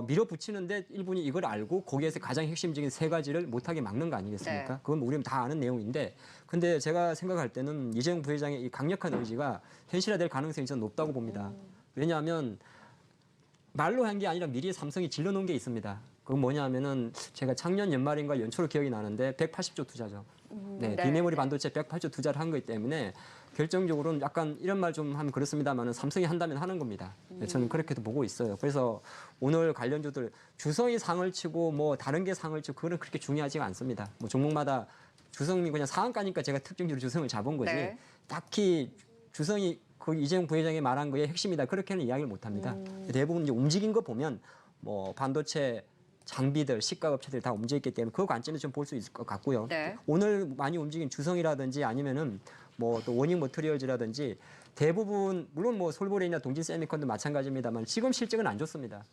밀어붙이는데 일본이 이걸 알고 거기에서 가장 핵심적인 세 가지를 못하게 막는 거 아니겠습니까? 네. 그건 우리는 다 아는 내용인데 근데 제가 생각할 때는 이재용 부회장의 이 강력한 의지가 현실화될 가능성이 저는 높다고 봅니다. 왜냐하면 말로 한 게 아니라 미리 삼성이 질러놓은 게 있습니다. 그건 뭐냐면은 제가 작년 연말인가 연초로 기억이 나는데 180조 투자죠. 네, 네. 비메모리 반도체 108조 투자를 한 거기 때문에 결정적으로는 약간 이런 말 좀 하면 그렇습니다만은 삼성이 한다면 하는 겁니다. 네, 저는 그렇게도 보고 있어요. 그래서 오늘 관련주들 주성이 상을 치고 뭐 다른 게 상을 치고 그건 그렇게 중요하지가 않습니다. 뭐 종목마다 주성이 그냥 상한가니까 제가 특정적으로 주성을 잡은 거지. 네. 딱히 주성이 그 이재용 부회장이 말한 거의 핵심이다 그렇게는 이야기를 못 합니다. 대부분 이제 움직인 거 보면 뭐 반도체 장비들, 시가업체들 다 움직였기 때문에 그 관점에서 좀 볼 수 있을 것 같고요. 네. 오늘 많이 움직인 주성이라든지 아니면은 뭐 또 워닝 머터리얼즈라든지 대부분 물론 뭐 솔보레이나 동진 세미콘도 마찬가지입니다만 지금 실적은 안 좋습니다.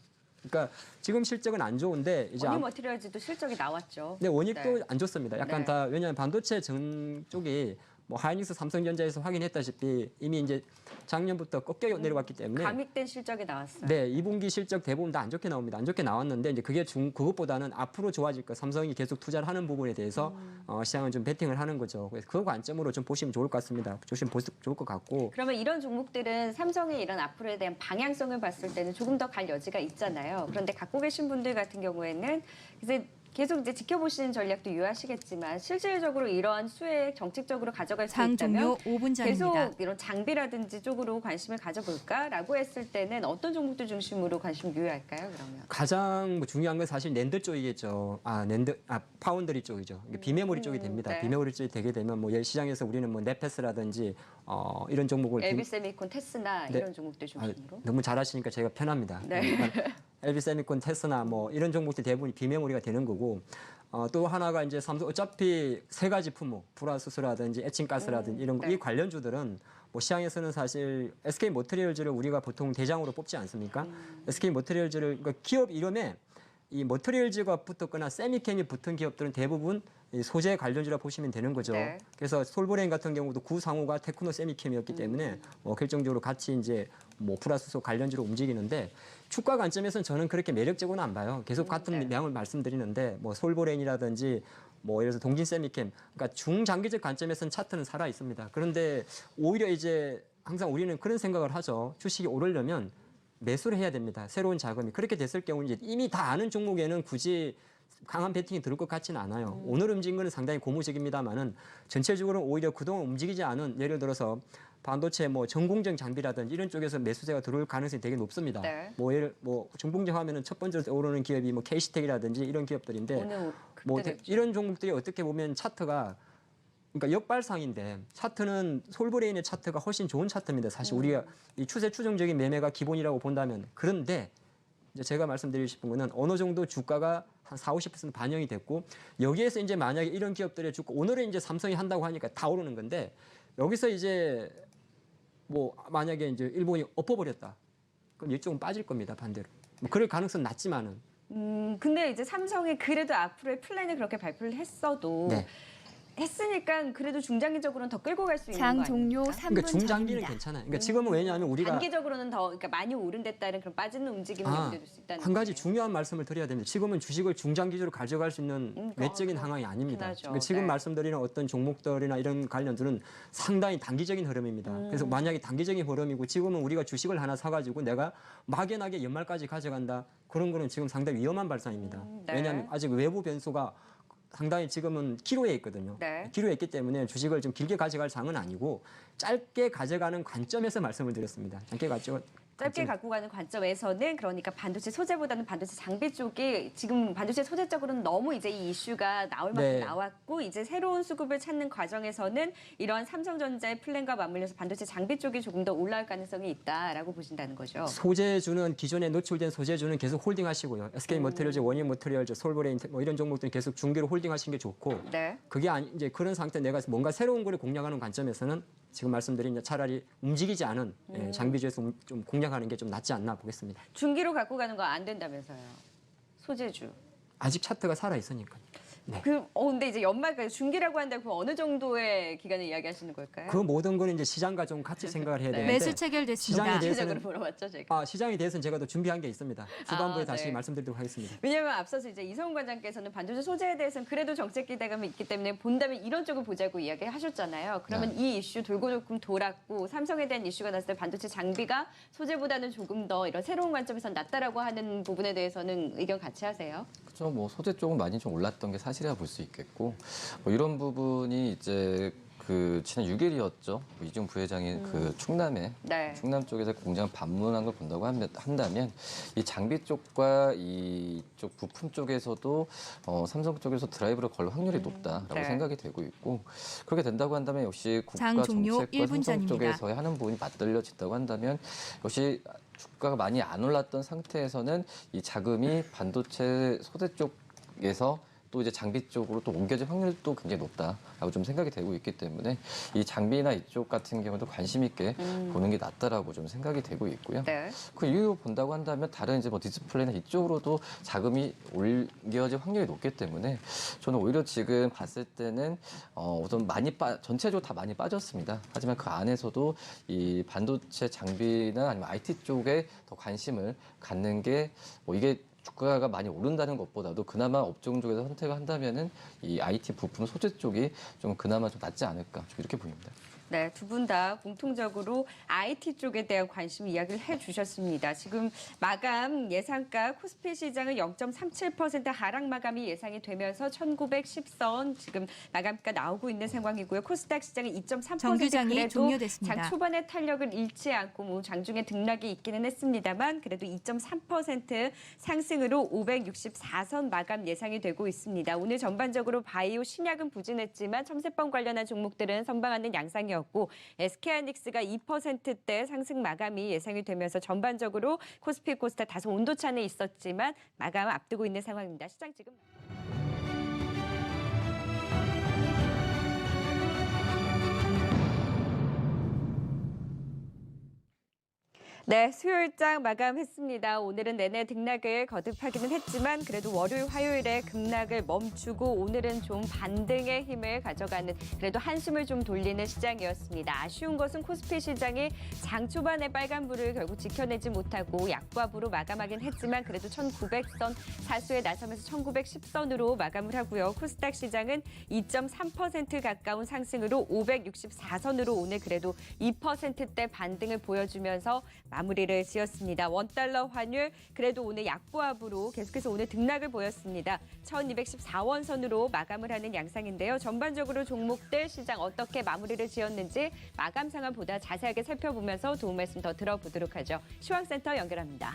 그러니까 지금 실적은 안 좋은데 이제 원유 머티리얼즈도 실적이 나왔죠. 네, 원익도 네. 안 좋습니다. 약간 네. 다 왜냐하면 반도체 전 쪽이 뭐 하이닉스, 삼성전자에서 확인했다시피 이미 이제 작년부터 꺾여 내려왔기 때문에 감익된 실적이 나왔어요. 네, 2분기 실적 대부분 다 안 좋게 나옵니다. 안 좋게 나왔는데 이제 그게 그것보다는 앞으로 좋아질 거 삼성이 계속 투자를 하는 부분에 대해서 시장은 좀 베팅을 하는 거죠. 그래서 그 관점으로 좀 보시면 좋을 것 같습니다. 보시면 좋을 것 같고. 그러면 이런 종목들은 삼성의 이런 앞으로에 대한 방향성을 봤을 때는 조금 더 갈 여지가 있잖아요. 그런데 갖고 계신 분들 같은 경우에는 이제 계속 이제 지켜보시는 전략도 유효하시겠지만 실질적으로 이러한 수혜 정책적으로 가져갈 수 장 있다면 종료 5분 전입니다. 계속 이런 장비라든지 쪽으로 관심을 가져볼까라고 했을 때는 어떤 종목들 중심으로 관심 유효할까요? 그러면 가장 뭐 중요한 건 사실 낸드 쪽이겠죠. 파운드리 쪽이죠. 이게 비메모리 쪽이 됩니다. 네. 비메모리 쪽이 되게 되면 뭐 시장에서 우리는 뭐 네페스라든지 이런 종목을 LB세미콘, 테스나 네. 이런 종목들 중심으로. 너무 잘하시니까 제가 편합니다. 네. LB세미콘, 테스나 뭐 이런 종목들 대부분 비메모리가 되는 거고 또 하나가 이제 삼성 어차피 세 가지 품목 불화수소라든지 에칭가스라든지 이런 네. 이 관련주들은 뭐 시장에서는 사실 SK 머터리얼즈를 우리가 보통 대장으로 뽑지 않습니까? SK 머터리얼즈를 그러니까 기업 이름에 이 머터리얼즈가 붙었거나 세미캠이 붙은 기업들은 대부분 이 소재 관련주라 보시면 되는 거죠. 네. 그래서 솔보레인 같은 경우도 구상호가 테크노 세미캠이었기 때문에 결정적으로 같이 이제 뭐 불화수소 관련주로 움직이는데 주가 관점에서는 저는 그렇게 매력적으로는 안 봐요. 계속 같은 네. 명을 말씀드리는데 뭐 솔보레인이라든지 뭐 예를 들어서 동진 세미캠, 그러니까 중장기적 관점에서는 차트는 살아 있습니다. 그런데 오히려 이제 항상 우리는 그런 생각을 하죠. 주식이 오르려면 매수를 해야 됩니다. 새로운 자금이. 그렇게 됐을 경우 이제 이미 다 아는 종목에는 굳이 강한 베팅이 들을 것 같지는 않아요. 오늘 움직인 거는 상당히 고무적입니다만은 전체적으로 오히려 그동안 움직이지 않은 예를 들어서 반도체 뭐 전공정 장비라든지 이런 쪽에서 매수세가 들어올 가능성이 되게 높습니다. 네. 뭐 전공정 하면은 첫 번째로 오르는 기업이 뭐 KC텍이라든지 이런 기업들인데 오늘 뭐 급등했죠. 이런 종목들이 어떻게 보면 차트가 그러니까 역발상인데 차트는 솔브레인의 차트가 훨씬 좋은 차트입니다. 사실 우리가 이 추세 추정적인 매매가 기본이라고 본다면 그런데 이제 제가 말씀드리고 싶은 거는 어느 정도 주가가 한 40~50% 반영이 됐고 여기에서 이제 만약에 이런 기업들의 주가 오늘은 이제 삼성이 한다고 하니까 다 오르는 건데 여기서 이제 뭐 만약에 이제 일본이 엎어버렸다. 그럼 이쪽은 빠질 겁니다. 반대로. 뭐 그럴 가능성은 낮지만은. 근데 이제 삼성이 그래도 앞으로의 플랜을 그렇게 발표를 했어도 네. 했으니까 그래도 중장기적으로는 더 끌고 갈 수 있는 거 장 아닙니까? 종료 3분 그러니까 중장기는 전입니다. 괜찮아요. 그러니까 지금은 왜냐하면 우리가 단기적으로는 더 그러니까 많이 오른 데 따른 그런 빠지는 움직임이 연결될 수 있다는 한 가지 거예요. 중요한 말씀을 드려야 됩니다. 지금은 주식을 중장기적으로 가져갈 수 있는 외적인 상황이 아닙니다. 흔하죠. 그러니까 지금 네. 말씀드리는 어떤 종목들이나 이런 관련들은 상당히 단기적인 흐름입니다. 그래서 만약에 단기적인 흐름이고 지금은 우리가 주식을 하나 사가지고 내가 막연하게 연말까지 가져간다. 그런 거는 지금 상당히 위험한 발상입니다. 네. 왜냐하면 아직 외부 변수가 상당히 지금은 기로에 있거든요. 네. 기로에 있기 때문에 주식을 좀 길게 가져갈 상은 아니고 짧게 가져가는 관점에서 말씀을 드렸습니다. 짧게 갖고 가는 관점에서는 그러니까 반도체 소재보다는 반도체 장비 쪽이 지금 반도체 소재 쪽으로는 너무 이제 이 이슈가 나올 만큼 네. 나왔고 이제 새로운 수급을 찾는 과정에서는 이러한 삼성전자의 플랜과 맞물려서 반도체 장비 쪽이 조금 더 올라올 가능성이 있다라고 보신다는 거죠. 소재주는 기존에 노출된 소재주는 계속 홀딩하시고요. SK 머터리얼즈, 원인 머터리얼즈, 솔브레인 뭐 이런 종목들은 계속 중기로 홀딩하시는 게 좋고 네. 그게 아니 이제 그런 상태 내가 뭔가 새로운 거를 공략하는 관점에서는 지금 말씀드린 차라리 움직이지 않은 장비주에서 좀 공략하는 게 좀 낫지 않나 보겠습니다. 중기로 갖고 가는 거 안 된다면서요. 소재주. 아직 차트가 살아 있으니까. 근데 이제 연말까지 중기라고 한다면 그럼 어느 정도의 기간을 이야기하시는 걸까요? 그 모든 건 이제 시장과 좀 같이 생각을 해야 네. 되는데 매수 체결됐습니다. 시장에 구체적으로 대해서는 물어봤죠, 제가. 시장에 대해서는 제가 또 준비한 게 있습니다. 후반부에 다시 네. 말씀드리도록 하겠습니다. 왜냐하면 앞서서 이제 이성훈 관장께서는 반도체 소재에 대해서는 그래도 정책 기대감이 있기 때문에 본다면 이런 쪽을 보자고 이야기하셨잖아요. 그러면 이 이슈 돌고 조금 돌았고 삼성에 대한 이슈가 났을 때 반도체 장비가 소재보다는 조금 더 이런 새로운 관점에서 낫다라고 하는 부분에 대해서는 의견 같이 하세요? 그렇죠. 뭐 소재 쪽은 많이 좀 올랐던 게 사실이라 볼 수 있겠고 뭐 이런 부분이 이제 그 지난 6일이었죠. 이중 부회장이 그 충남에 네. 충남 쪽에서 공장 방문한 걸 본다고 한다면 이 장비 쪽과 이쪽 부품 쪽에서도 삼성 쪽에서 드라이브를 걸 확률이 높다라고 네. 생각이 되고 있고 그렇게 된다고 한다면 역시 국가 장 종료 정책과 1분 삼성 전입니다. 쪽에서의 하는 부분이 맞들려진다고 한다면 역시 주가가 많이 안 올랐던 상태에서는 이 자금이 반도체 소재 쪽에서 또 이제 장비 쪽으로 또 옮겨질 확률도 굉장히 높다라고 좀 생각이 되고 있기 때문에 이 장비나 이쪽 같은 경우도 관심 있게 보는 게 낫다라고 좀 생각이 되고 있고요. 네. 그 이유로 본다고 한다면 다른 이제 뭐 디스플레이나 이쪽으로도 자금이 옮겨질 확률이 높기 때문에 저는 오히려 지금 봤을 때는 우선 전체적으로 다 많이 빠졌습니다. 하지만 그 안에서도 이 반도체 장비나 아니면 IT 쪽에 더 관심을 갖는 게 뭐 이게 주가가 많이 오른다는 것보다도 그나마 업종 쪽에서 선택을 한다면은 이 IT 부품 소재 쪽이 좀 그나마 좀 낫지 않을까 좀 이렇게 보입니다. 네, 두 분 다 공통적으로 IT 쪽에 대한 관심 이야기를 해주셨습니다. 지금 마감 예상가 코스피 시장은 0.37% 하락 마감이 예상이 되면서 1910선 지금 마감가 나오고 있는 상황이고요. 코스닥 시장은 2.3% 정규장이 그래도 종료됐습니다. 장 초반에 탄력을 잃지 않고 뭐 장중에 등락이 있기는 했습니다만 그래도 2.3% 상승으로 564선 마감 예상이 되고 있습니다. 오늘 전반적으로 바이오 신약은 부진했지만 첨세법 관련한 종목들은 선방하는 양상이었고 SK하이닉스가 2%대 상승 마감이 예상이 되면서 전반적으로 코스피 코스닥 다소 온도차는 있었지만 마감 앞두고 있는 상황입니다. 시장 지금 네, 수요일장 마감했습니다. 오늘은 내내 등락을 거듭하기는 했지만 그래도 월요일, 화요일에 급락을 멈추고 오늘은 좀 반등의 힘을 가져가는 그래도 한숨을 좀 돌리는 시장이었습니다. 아쉬운 것은 코스피 시장이 장 초반에 빨간불을 결국 지켜내지 못하고 약과부로 마감하긴 했지만 그래도 1900선 사수에 나서면서 1910선으로 마감을 하고요. 코스닥 시장은 2.3% 가까운 상승으로 564선으로 오늘 그래도 2%대 반등을 보여주면서 마무리를 지었습니다. 원달러 환율 그래도 오늘 약보합으로 계속해서 오늘 등락을 보였습니다. 1214원 선으로 마감을 하는 양상인데요. 전반적으로 종목들 시장 어떻게 마무리를 지었는지 마감 상황 보다 자세하게 살펴보면서 도움 말씀 더 들어보도록 하죠. 시황센터 연결합니다.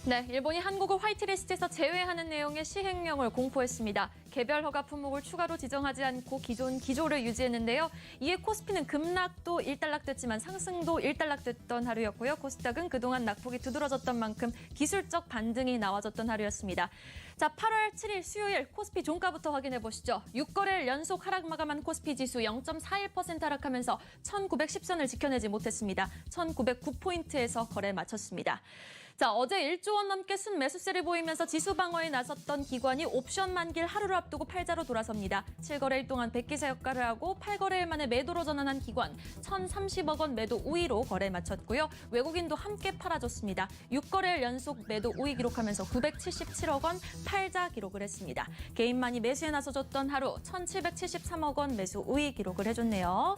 네, 일본이 한국을 화이트리스트에서 제외하는 내용의 시행령을 공포했습니다. 개별 허가 품목을 추가로 지정하지 않고 기존 기조를 유지했는데요. 이에 코스피는 급락도 일단락됐지만 상승도 일단락됐던 하루였고요. 코스닥은 그동안 낙폭이 두드러졌던 만큼 기술적 반등이 나와줬던 하루였습니다. 자, 8월 7일 수요일 코스피 종가부터 확인해 보시죠. 6거래일 연속 하락 마감한 코스피 지수 0.41% 하락하면서 1910선을 지켜내지 못했습니다. 1909포인트에서 거래 마쳤습니다. 자, 어제 1조 원 넘게 순매수세를 보이면서 지수 방어에 나섰던 기관이 옵션 만기를 하루를 앞두고 팔자로 돌아섭니다. 7거래일 동안 백기사 역할을 하고 8거래일 만에 매도로 전환한 기관 1,030억 원 매도 우위로 거래 마쳤고요. 외국인도 함께 팔아줬습니다. 6거래일 연속 매도 우위 기록하면서 977억 원 팔자 기록을 했습니다. 개인만이 매수에 나서줬던 하루 1,773억 원 매수 우위 기록을 해줬네요.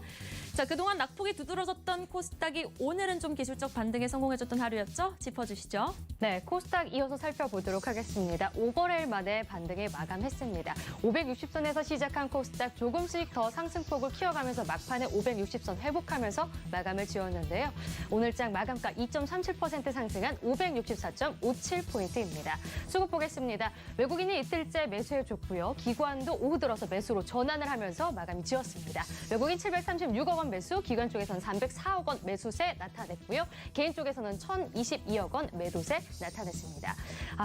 자, 그동안 낙폭이 두드러졌던 코스닥이 오늘은 좀 기술적 반등에 성공해줬던 하루였죠? 짚어주시죠. 네, 코스닥 이어서 살펴보도록 하겠습니다. 5거래일 만에 반등에 마감했습니다. 560선에서 시작한 코스닥 조금씩 더 상승폭을 키워가면서 막판에 560선 회복하면서 마감을 지었는데요. 오늘장 마감가 2.37% 상승한 564.57포인트입니다. 수급 보겠습니다. 외국인이 이틀째 매수해줬고요. 기관도 오후 들어서 매수로 전환을 하면서 마감이 지었습니다. 외국인 736억 원 매수, 기관 쪽에서는 304억 원 매수세 나타냈고요. 개인 쪽에서는 1,022억 원 매도세 나타냈습니다.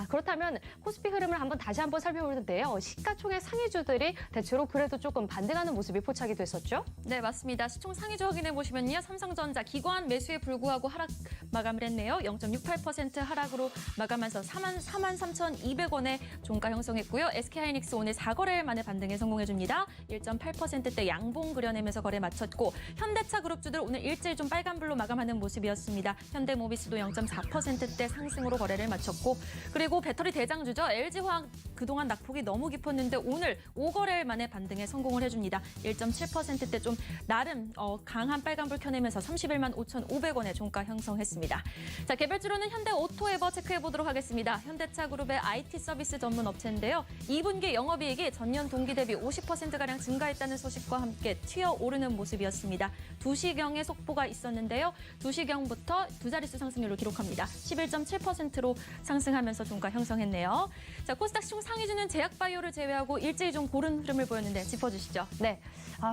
그렇다면 코스피 흐름을 다시 한번 살펴보는데요. 시가 시가총액 상위주들이 대체로 그래도 조금 반등하는 모습이 포착이 됐었죠? 네, 맞습니다. 시총 상위주 확인해 보시면요. 삼성전자 기관 매수에 불구하고 하락 마감을 했네요. 0.68% 하락으로 마감해서 43,200원의 종가 형성했고요. SK하이닉스 오늘 4거래일 만에 반등에 성공해줍니다. 1.8%대 양봉 그려내면서 거래 마쳤고 현대차 그룹주들 오늘 일제히 좀 빨간불로 마감하는 모습이었습니다. 현대모비스도 0.4%대 상승으로 거래를 마쳤고 그리고 배터리 대장주죠. LG화학 그동안 낙폭이 너무 깊었는데 오늘 5거래일 만에 반등에 성공을 해줍니다. 1.7%대 좀 나름 강한 빨간불 켜내면서 31만 5,500원의 종가 형성했습니다. 자, 개별주로는 현대 오토에버 체크해 보도록 하겠습니다. 현대차 그룹의 IT 서비스 전문 업체인데요. 2분기 영업이익이 전년 동기 대비 50%가량 증가했다는 소식과 함께 튀어오르는 모습이었습니다. 2시경에 속보가 있었는데요. 2시경부터 두 자릿수 상승률을 기록합니다. 11.7%로 상승하면서 종가 형성했네요. 자, 코스닥 시총 상위주는 제약바이오를 제외하고 일제히 좀 고른 흐름을 보였는데 짚어주시죠. 네.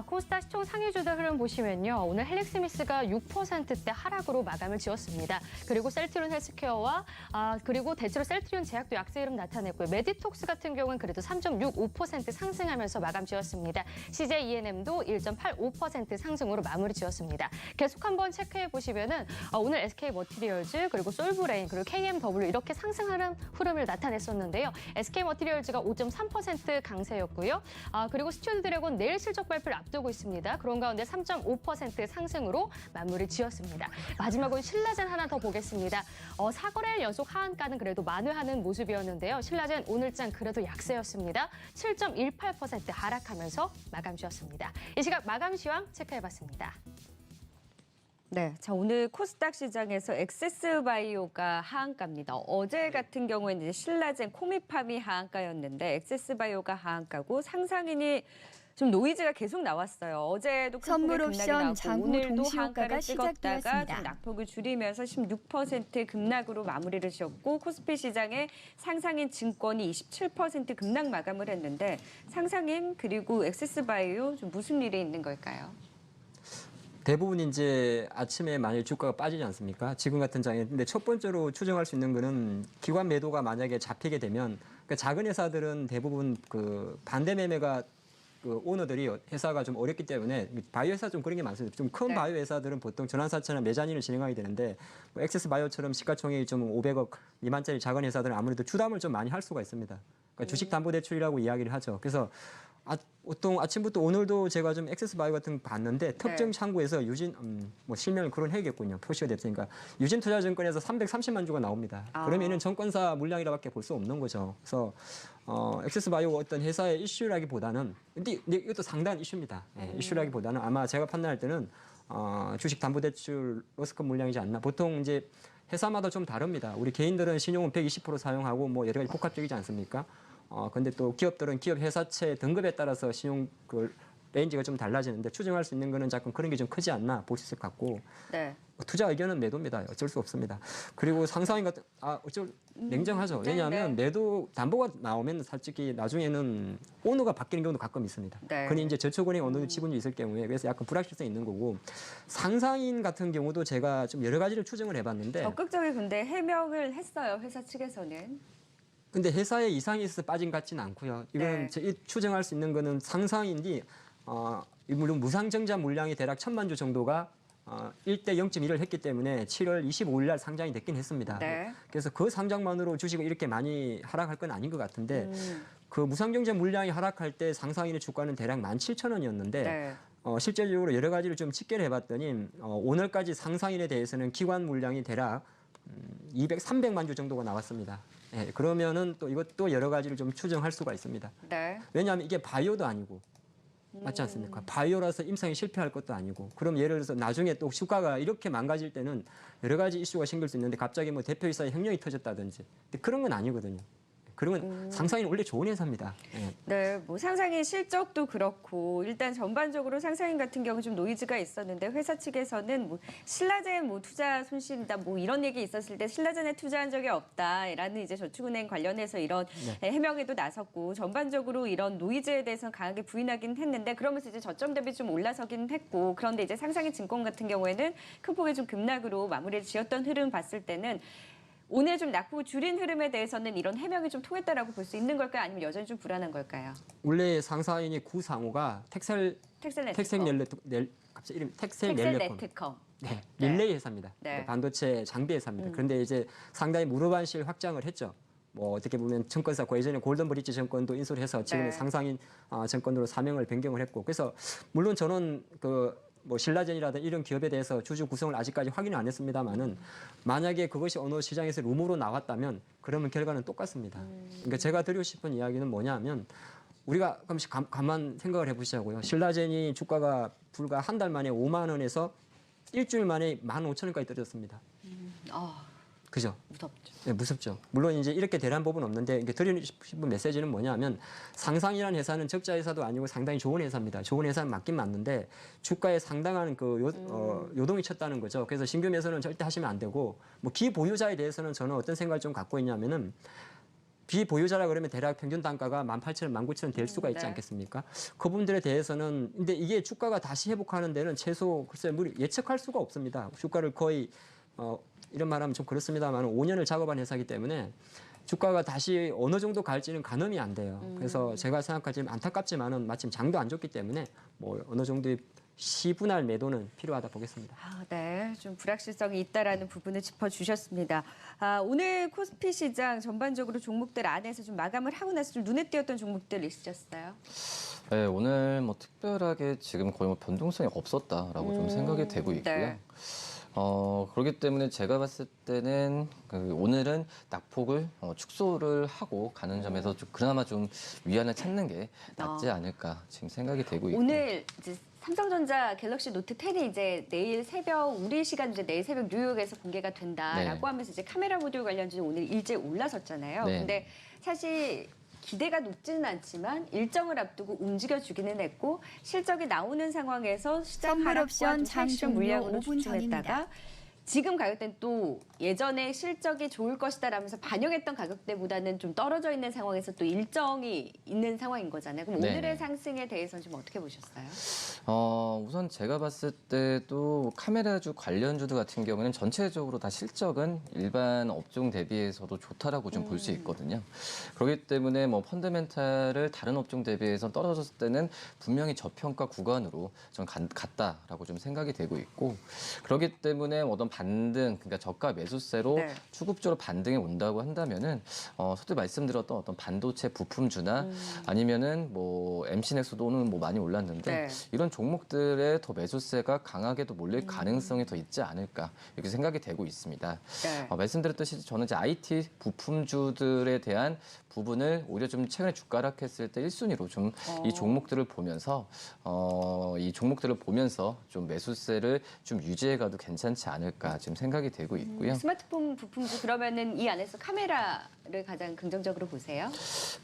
코스닥 시총 상위주들 흐름 보시면요. 오늘 헬릭스미스가 6%대 하락으로 마감을 지었습니다. 그리고 셀트리온 헬스케어와 그리고 대체로 셀트리온 제약도 약세 흐름 나타냈고요. 메디톡스 같은 경우는 그래도 3.65% 상승하면서 마감 지었습니다. CJ ENM도 1.85% 상승으로 마무리 지었습니다. 계속 한번 체크해 보시면은 오늘 SK 머티리얼즈 그리고 솔브레인 그리고 KMW 이렇게 상승하는 흐름을 나타냈었는데요. SK 머티리얼즈가 5.3% 강세였고요. 그리고 스튜디오 드래곤 내일 실적 발표를 앞두고 있습니다. 그런 가운데 3.5% 상승으로 마무리 지었습니다. 마지막으로 신라젠 하나 더 보겠습니다. 4거래일 연속 하한가는 그래도 만회하는 모습이었는데요. 신라젠 오늘장 그래도 약세였습니다. 7.18% 하락하면서 마감 지었습니다. 이 시각 마감 시황 체크해봤습니다. 네, 자 오늘 코스닥 시장에서 엑세스바이오가 하한가입니다. 어제 같은 경우에는 이제 신라젠, 코미팜이 하한가였는데 엑세스바이오가 하한가고 상상인이 좀 노이즈가 계속 나왔어요. 어제도 큰 폭의 급락이 나왔고 오늘도 하한가를 찍었다가 좀 낙폭을 줄이면서 16% 급락으로 마무리를 지었고 코스피 시장에 상상인 증권이 27% 급락 마감을 했는데 상상인 그리고 엑세스바이오 좀 무슨 일이 있는 걸까요? 대부분 이제 아침에 만일 주가가 빠지지 않습니까? 지금 같은 장에. 근데 첫 번째로 추정할 수 있는 거는 기관 매도가 만약에 잡히게 되면 그러니까 작은 회사들은 대부분 그 반대 매매가 그 오너들이 회사가 좀 어렵기 때문에 바이오 회사 좀 그런 게 많습니다. 좀 큰 바이오 회사들은 보통 전환사채나 매자니를 진행하게 되는데 뭐 엑세스 바이오처럼 시가총액이 좀 500억 미만짜리 작은 회사들은 아무래도 추담을 좀 많이 할 수가 있습니다. 그러니까 주식담보대출이라고 이야기를 하죠. 그래서 보통 아침부터 오늘도 제가 좀 엑세스 바이오 같은 거 봤는데 특정 창구에서 유진 뭐 실명을 그런 해야겠군요. 표시가 됐으니까 유진투자증권에서 330만 주가 나옵니다. 그러면은 정권사 물량이라밖에 볼 수 없는 거죠. 그래서 엑세스 바이오가 어떤 회사의 이슈라기보다는 근데 이것도 상당한 이슈입니다. 이슈라기보다는 아마 제가 판단할 때는 주식담보대출 로스컵 물량이지 않나. 보통 이제 회사마다 좀 다릅니다. 우리 개인들은 신용은 120% 사용하고 뭐 여러 가지 복합적이지 않습니까? 근데 또 기업들은 기업 회사채 등급에 따라서 신용 그 레인지가 좀 달라지는데 추정할 수 있는 거는 자꾸 그런 게 좀 크지 않나 볼 수 있을 것 같고 네. 투자 의견은 매도입니다. 어쩔 수 없습니다. 그리고 상상인 같은 냉정하죠. 왜냐하면 매도 담보가 나오면 솔직히 나중에는 오너가 바뀌는 경우도 가끔 있습니다. 네. 그니 이제 저축은행 오너도 지분이 있을 경우에 그래서 약간 불확실성이 있는 거고 상상인 같은 경우도 제가 좀 여러 가지를 추정을 해봤는데 적극적인 근데 해명을 했어요. 회사 측에서는. 근데 회사에 이상이 있어서 빠진 것 같지는 않고요. 이건 추정할 수 있는 거는 상상인지 물론 무상증자 물량이 대략 1,000만 주 정도가 1대 0.1을 했기 때문에 7월 25일 날 상장이 됐긴 했습니다. 네. 그래서 그 상장만으로 주식을 이렇게 많이 하락할 건 아닌 것 같은데 그 무상증자 물량이 하락할 때 상상인의 주가는 대략 17,000원이었는데 실제적으로 여러 가지를 좀 집계를 해봤더니 오늘까지 상상인에 대해서는 기관 물량이 대략 300만 주 정도가 나왔습니다. 예, 그러면은 또 이것도 여러 가지를 좀 추정할 수가 있습니다. 네. 왜냐하면 이게 바이오도 아니고 맞지 않습니까? 바이오라서 임상이 실패할 것도 아니고 그럼 예를 들어서 나중에 또 주가가 이렇게 망가질 때는 여러 가지 이슈가 생길 수 있는데 갑자기 뭐 대표이사의 혁명이 터졌다든지 근데 그런 건 아니거든요. 그러면 상상인은 원래 좋은 회사입니다. 예. 네, 뭐 상상인 실적도 그렇고 일단 전반적으로 상상인 같은 경우 좀 노이즈가 있었는데 회사 측에서는 뭐 신라젠 뭐 투자 손실이다 뭐 이런 얘기 있었을 때 신라젠에 투자한 적이 없다라는 이제 저축은행 관련해서 이런 해명에도 나섰고 전반적으로 이런 노이즈에 대해서 강하게 부인하긴 했는데 그러면서 이제 저점 대비 좀 올라서긴 했고 그런데 이제 상상인 증권 같은 경우에는 큰 폭의 좀 급락으로 마무리를 지었던 흐름 봤을 때는 오늘 좀 낙폭을 줄인 흐름에 대해서는 이런 해명이 좀 통했다라고 볼 수 있는 걸까요? 아니면 여전히 좀 불안한 걸까요? 원래 상사인이 구상호가 갑자기 이름 텍셀넬레콤. 텍셀네트컴. 네, 릴레이 회사입니다. 네. 반도체 장비 회사입니다. 그런데 이제 상당히 무르반실 확장을 했죠. 뭐 어떻게 보면 증권사 예전에 골든브릿지 증권도 인수를 해서 지금의 네. 상상인 증권으로 사명을 변경을 했고, 그래서 물론 저는 뭐 신라젠이라든 이런 기업에 대해서 주주 구성을 아직까지 확인을 안 했습니다만은 만약에 그것이 어느 시장에서 루머로 나왔다면 그러면 결과는 똑같습니다. 그러니까 제가 드리고 싶은 이야기는 뭐냐면 우리가 잠시 가만 생각을 해보시자고요. 신라젠이 주가가 불과 한 달 만에 5만 원에서 일주일 만에 15,000원까지 떨어졌습니다. 그죠? 무섭죠. 네, 무섭죠. 물론 이제 이렇게 대단한 법은 없는데 이게 드리고 싶은 메시지는 뭐냐면 상상이라는 회사는 적자 회사도 아니고 상당히 좋은 회사입니다. 좋은 회사는 맞긴 맞는데 주가에 상당한 요동이 쳤다는 거죠. 그래서 신규 매수는 절대 하시면 안 되고 뭐 기보유자에 대해서는 저는 어떤 생각을 좀 갖고 있냐면은 비보유자라 그러면 대략 평균 단가가 18,000원, 19,000원 될 수가 있지 네. 않겠습니까? 그분들에 대해서는 근데 이게 주가가 다시 회복하는 데는 최소 글쎄 예측할 수가 없습니다. 주가를 거의 이런 말하면 좀 그렇습니다만 5년을 작업한 회사이기 때문에 주가가 다시 어느 정도 갈지는 가늠이 안 돼요. 그래서 제가 생각하지만 안타깝지만은 마침 장도 안 좋기 때문에 뭐 어느 정도의 시분할 매도는 필요하다 보겠습니다. 네, 좀 불확실성이 있다라는 부분을 짚어주셨습니다. 오늘 코스피 시장 전반적으로 종목들 안에서 좀 마감을 하고 나서 좀 눈에 띄었던 종목들 있으셨어요? 네, 오늘 뭐 특별하게 지금 거의 뭐 변동성이 없었다라고 좀 생각이 되고 있고요. 네. 그렇기 때문에 제가 봤을 때는 오늘은 낙폭을 축소를 하고 가는 점에서 좀 그나마 좀 위안을 찾는 게 낫지 않을까 지금 생각이 되고 있고. 오늘 이제 삼성전자 갤럭시 노트 10이 이제 내일 새벽 우리 시간 이제 내일 새벽 뉴욕에서 공개가 된다라고 네. 하면서 이제 카메라 모듈 관련주는 오늘 일제 올라섰잖아요. 네. 근데 사실 기대가 높지는 않지만 일정을 앞두고 움직여주기는 했고 실적이 나오는 상황에서 시장 선물 옵션 하락과 장 사익성 종료 물량으로 5분 추춤했다가 전입니다. 지금 가격대는 또 예전에 실적이 좋을 것이다라면서 반영했던 가격대보다는 좀 떨어져 있는 상황에서 또 일정이 있는 상황인 거잖아요. 그럼 네. 오늘의 상승에 대해서는 좀 어떻게 보셨어요? 우선 제가 봤을 때도 카메라주 관련주들 같은 경우는 전체적으로 다 실적은 일반 업종 대비해서도 좋다라고 좀 볼 수 있거든요. 그렇기 때문에 뭐 펀더멘탈을 다른 업종 대비해서 떨어졌을 때는 분명히 저평가 구간으로 좀 갔다라고 좀 생각이 되고 있고, 그렇기 때문에 어떤 반등, 그러니까 저가 매수세로 네. 추급적으로 반등이 온다고 한다면은 서두에 말씀드렸던 어떤 반도체 부품주나 아니면은 뭐 MC넥스도 오늘 뭐 많이 올랐는데 네. 이런 종목들의 더 매수세가 강하게도 몰릴 가능성이 더 있지 않을까 이렇게 생각이 되고 있습니다. 네. 말씀드렸듯이 저는 이제 IT 부품주들에 대한 부분을 오히려 좀 최근에 주가 하락했을 때 1순위로 좀 이 종목들을 보면서 좀 매수세를 좀 유지해가도 괜찮지 않을까 지금 생각이 되고 있고요. 스마트폰 부품주 그러면은 이 안에서 카메라를 가장 긍정적으로 보세요?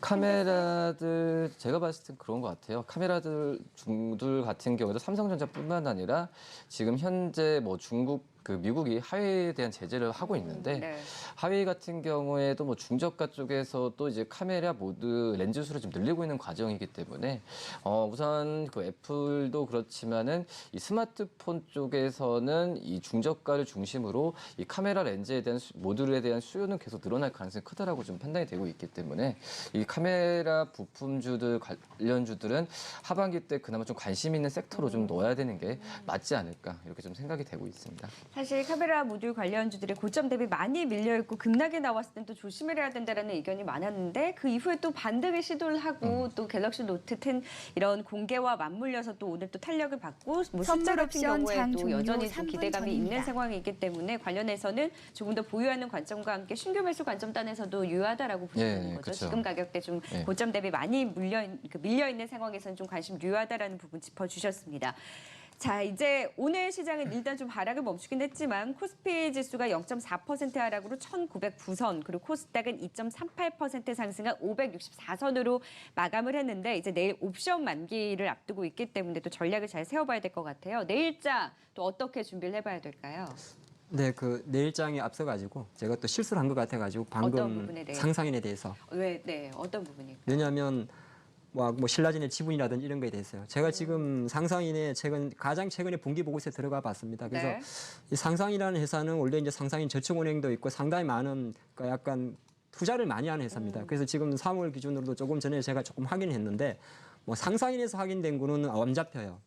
카메라들 제가 봤을 땐 그런 것 같아요. 카메라들 중들 같은 경우도 삼성전자뿐만 아니라 지금 현재 뭐 미국이 하웨이에 대한 제재를 하고 있는데 네. 하웨이 같은 경우에도 뭐 중저가 쪽에서도 이제 카메라 모드 렌즈 수를 좀 늘리고 있는 과정이기 때문에 우선 그 애플도 그렇지만은 이 스마트폰 쪽에서는 이 중저가를 중심으로 이 카메라 렌즈에 대한 모듈에 대한 수요는 계속 늘어날 가능성이 크다라고 좀 판단이 되고 있기 때문에 이 카메라 부품주들 관련주들은 하반기 때 그나마 좀 관심 있는 섹터로 좀 넣어야 되는 게 맞지 않을까 이렇게 좀 생각이 되고 있습니다. 사실 카메라 모듈 관련주들이 고점 대비 많이 밀려있고 급락에 나왔을 땐 또 조심해야 된다는 의견이 많았는데 그 이후에 또 반등을 시도를 하고 또 갤럭시 노트 10 이런 공개와 맞물려서 또 오늘 또 탄력을 받고 뭐 숫자 선물 같은 옵션 장 경우에도 종료 여전히 좀 3분 기대감이 전입니다. 있는 상황이기 때문에 관련해서는 조금 더 보유하는 관점과 함께 신규 매수 관점단에서도 유효하다라고 보시는 거죠. 그렇죠. 지금 가격대 좀 네. 고점 대비 많이 밀려있는 상황에서는 좀 관심 유효하다라는 부분 짚어주셨습니다. 자, 이제 오늘 시장은 일단 좀 하락을 멈추긴 했지만 코스피 지수가 0.4% 하락으로 1,909선, 그리고 코스닥은 2.38% 상승한 564선으로 마감을 했는데 이제 내일 옵션 만기를 앞두고 있기 때문에 또 전략을 잘 세워봐야 될 것 같아요. 내일자 또 어떻게 준비를 해봐야 될까요? 네, 그 내일장에 앞서가지고 제가 또 실수를 한 것 같아가지고 어떤 방금 부분에 대해서? 상상인에 대해서 네, 어떤 부분일까요? 왜냐하면 뭐 신라진의 지분이라든지 이런 거에 대해서요. 제가 지금 상상인의 가장 최근에 분기 보고서에 들어가 봤습니다. 그래서 네. 이 상상이라는 회사는 원래 이제 상상인 저축은행도 있고 상당히 많은 그러니까 약간 투자를 많이 하는 회사입니다. 그래서 지금 3월 기준으로도 조금 전에 제가 조금 확인을 했는데 뭐 상상인에서 확인된 거는 안 잡혀요.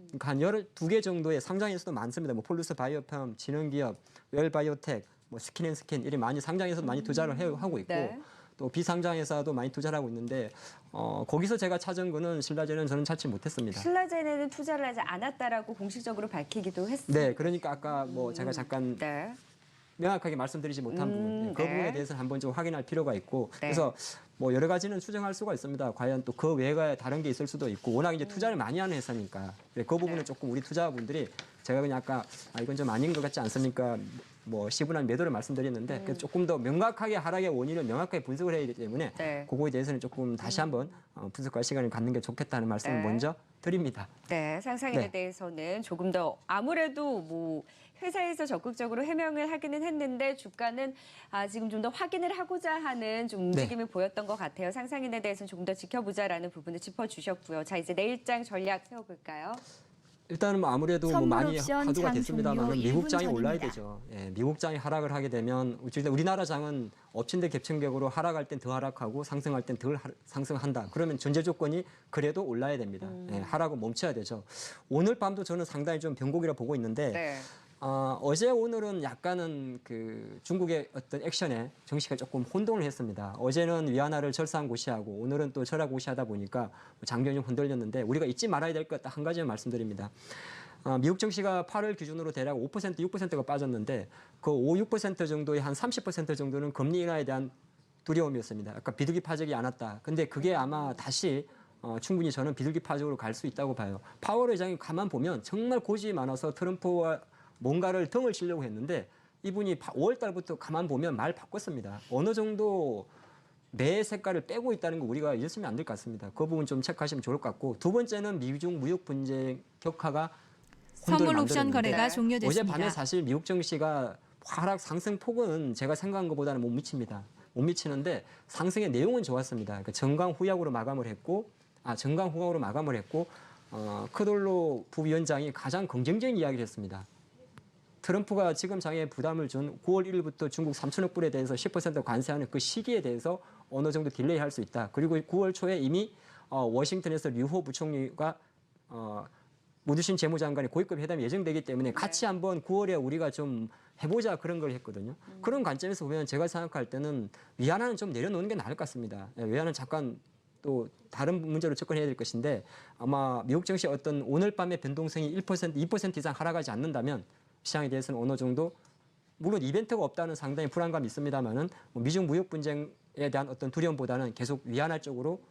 그러니까 한 12개 정도의 상장에서도 많습니다. 뭐 폴루스 바이오팜, 진흥기업, 웰바이오텍, 뭐 스킨앤스킨 이런 많이 상장에서도 많이 투자를 하고 있고 네. 또 비상장 회사도 많이 투자를 하고 있는데 거기서 제가 찾은 거는 신라제는 저는 찾지 못했습니다. 신라젠에는 투자를 하지 않았다라고 공식적으로 밝히기도 했습니다. 네, 그러니까 아까 뭐 제가 잠깐 네. 명확하게 말씀드리지 못한 부분, 그 네. 부분에 대해서는 한번 좀 확인할 필요가 있고, 네. 그래서 뭐 여러 가지는 추정할 수가 있습니다. 과연 또 그 외에 다른 게 있을 수도 있고, 워낙 이제 투자를 많이 하는 회사니까, 그 부분은 네. 조금 우리 투자분들이 제가 그냥 아까 이건 좀 아닌 것 같지 않습니까? 뭐 시분한 매도를 말씀드렸는데 그래서 조금 더 명확하게 하락의 원인을 명확하게 분석을 해야 되기 때문에 네. 그거에 대해서는 조금 다시 한번 분석할 시간을 갖는 게 좋겠다는 말씀을 네. 먼저 드립니다. 네, 상상인에 네. 대해서는 조금 더 아무래도 뭐 회사에서 적극적으로 해명을 하기는 했는데 주가는 지금 좀 더 확인을 하고자 하는 좀 움직임을 보였던 것 같아요. 상상인에 대해서는 조금 더 지켜보자라는 부분을 짚어주셨고요. 자, 이제 내일장 전략 세워볼까요? 일단은 뭐 아무래도 뭐 많이 옵션 화두가 장 됐습니다만 종료 미국 1분 장이 올라야 전입니다. 되죠. 예, 미국 장이 하락을 하게 되면 우리나라 장은 엎친 데 겹친 격으로 하락할 땐 더 하락하고 상승할 땐 덜 상승한다. 그러면 전제 조건이 그래도 올라야 됩니다. 예, 하락은 멈춰야 되죠. 오늘 밤도 저는 상당히 좀 변곡이라 보고 있는데 네. 어제 오늘은 약간은 그 중국의 어떤 액션에 정시가 조금 혼동을 했습니다. 어제는 위안화를 절상고시하고 오늘은 또 절하고시하다 보니까 장경이 좀 흔들렸는데 우리가 잊지 말아야 될 것 딱 한 가지만 말씀드립니다. 미국 증시가 8월 기준으로 대략 5%, 6%가 빠졌는데 그 5, 6% 정도의 한 30% 정도는 금리 인하에 대한 두려움이었습니다. 아까 비둘기 파적이 안 왔다. 근데 그게 아마 다시 충분히 저는 비둘기 파적으로 갈 수 있다고 봐요. 파월 의장이 가만 보면 정말 고집이 많아서 트럼프와 뭔가를 등을 치려고 했는데 이분이 5월 달부터 가만 보면 말 바꿨습니다. 어느 정도 매 색깔을 빼고 있다는 거 우리가 잊었으면 안 될 것 같습니다. 그 부분 좀 체크하시면 좋을 것 같고 두 번째는 미중 무역 분쟁 격화가 선물 옵션 만들었는데 거래가 종료됐습니다. 어젯밤에 사실 미국 증시가 하락 상승 폭은 제가 생각한 것보다는 못 미칩니다. 못 미치는데 상승의 내용은 좋았습니다. 그러니까 정강 후약으로 마감을 했고 크돌로 부위원장이 가장 긍정적인 이야기를 했습니다. 트럼프가 지금 장에 부담을 준 9월 1일부터 중국 3천억 불에 대해서 10% 관세하는 그 시기에 대해서 어느 정도 딜레이할 수 있다. 그리고 9월 초에 이미 워싱턴에서 류호 부총리가 무두신 재무장관의 고위급 회담이 예정되기 때문에 같이 한번 9월에 우리가 좀 해보자 그런 걸 했거든요. 그런 관점에서 보면 제가 생각할 때는 위안화는 좀 내려놓는 게 나을 것 같습니다. 위안화는 잠깐 또 다른 문제로 접근해야 될 것인데 아마 미국 증시 어떤 오늘 밤의 변동성이 1%, 2% 이상 하락하지 않는다면 시장에 대해서는 어느 정도 물론 이벤트가 없다는 상당히 불안감이 있습니다만은 미중 무역 분쟁에 대한 어떤 두려움보다는 계속 위안화 쪽으로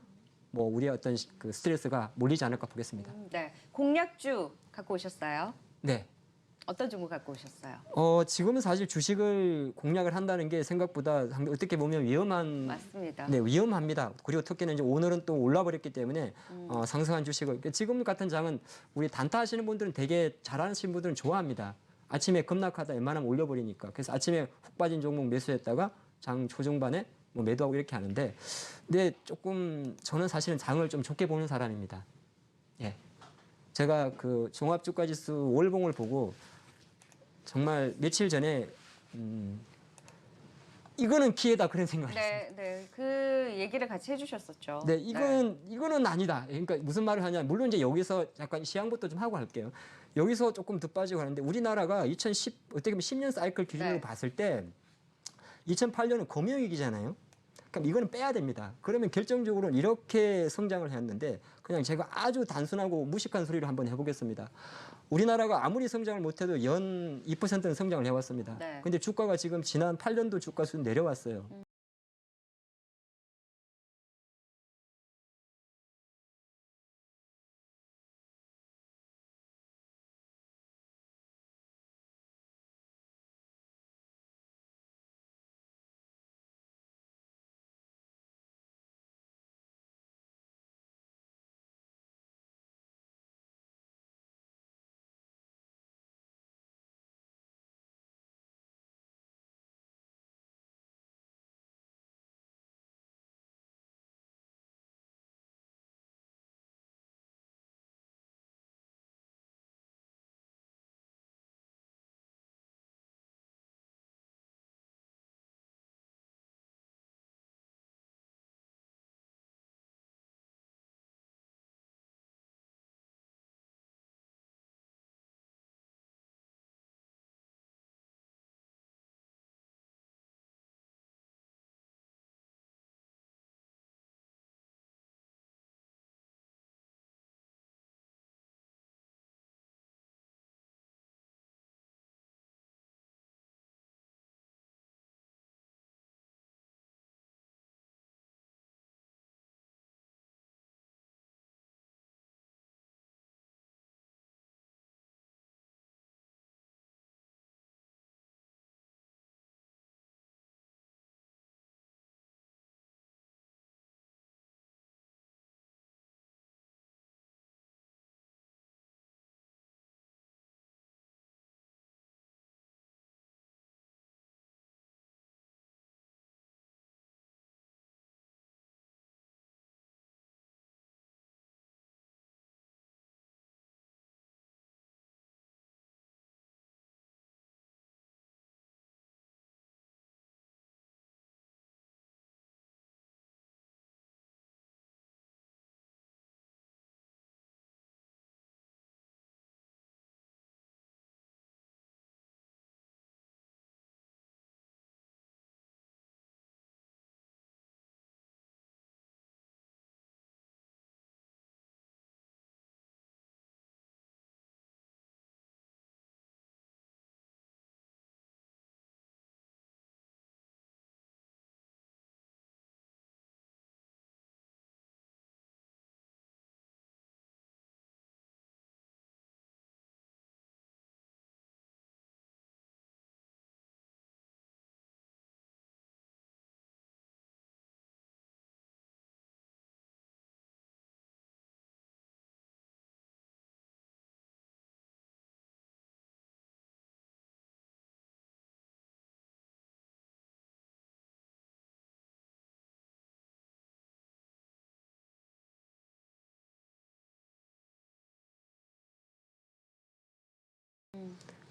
뭐 우리의 어떤 그 스트레스가 몰리지 않을까 보겠습니다. 네. 공략주 갖고 오셨어요? 네. 어떤 종목 갖고 오셨어요? 지금은 사실 주식을 공략을 한다는 게 생각보다 어떻게 보면 맞습니다. 네, 위험합니다. 그리고 특히는 이제 오늘은 또 올라버렸기 때문에 상승한 주식을 지금 같은 장은 우리 단타 하시는 분들은 되게 잘하시는 분들은 좋아합니다. 아침에 급락하다 웬만하면 올려버리니까. 그래서 아침에 훅 빠진 종목 매수했다가 장 초중반에 뭐 매도하고 이렇게 하는데 근데 조금 저는 사실은 장을 좀 좋게 보는 사람입니다. 예. 제가 그 종합주가지수 월봉을 보고 정말 며칠 전에 이거는 기회다 그런 생각을 했습니다. 네. 그 얘기를 같이 해주셨었죠. 네, 이거는 아니다. 그러니까 무슨 말을 하냐. 물론 이제 여기서 약간 시향부터 좀 하고 할게요. 여기서 조금 더 빠지고 하는데 우리나라가 2010 어떻게 보면 10년 사이클 기준으로 네. 봤을 때 2008년은 금융위기잖아요. 그럼 이거는 빼야 됩니다. 그러면 결정적으로 이렇게 성장을 했는데 그냥 제가 아주 단순하고 무식한 소리를 한번 해보겠습니다. 우리나라가 아무리 성장을 못해도 연 2%는 성장을 해왔습니다. 네. 근데 주가가 지금 지난 8년도 주가 수준 내려왔어요.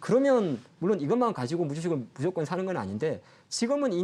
그러면 물론 이것만 가지고 주식을 무조건 사는 건 아닌데 지금은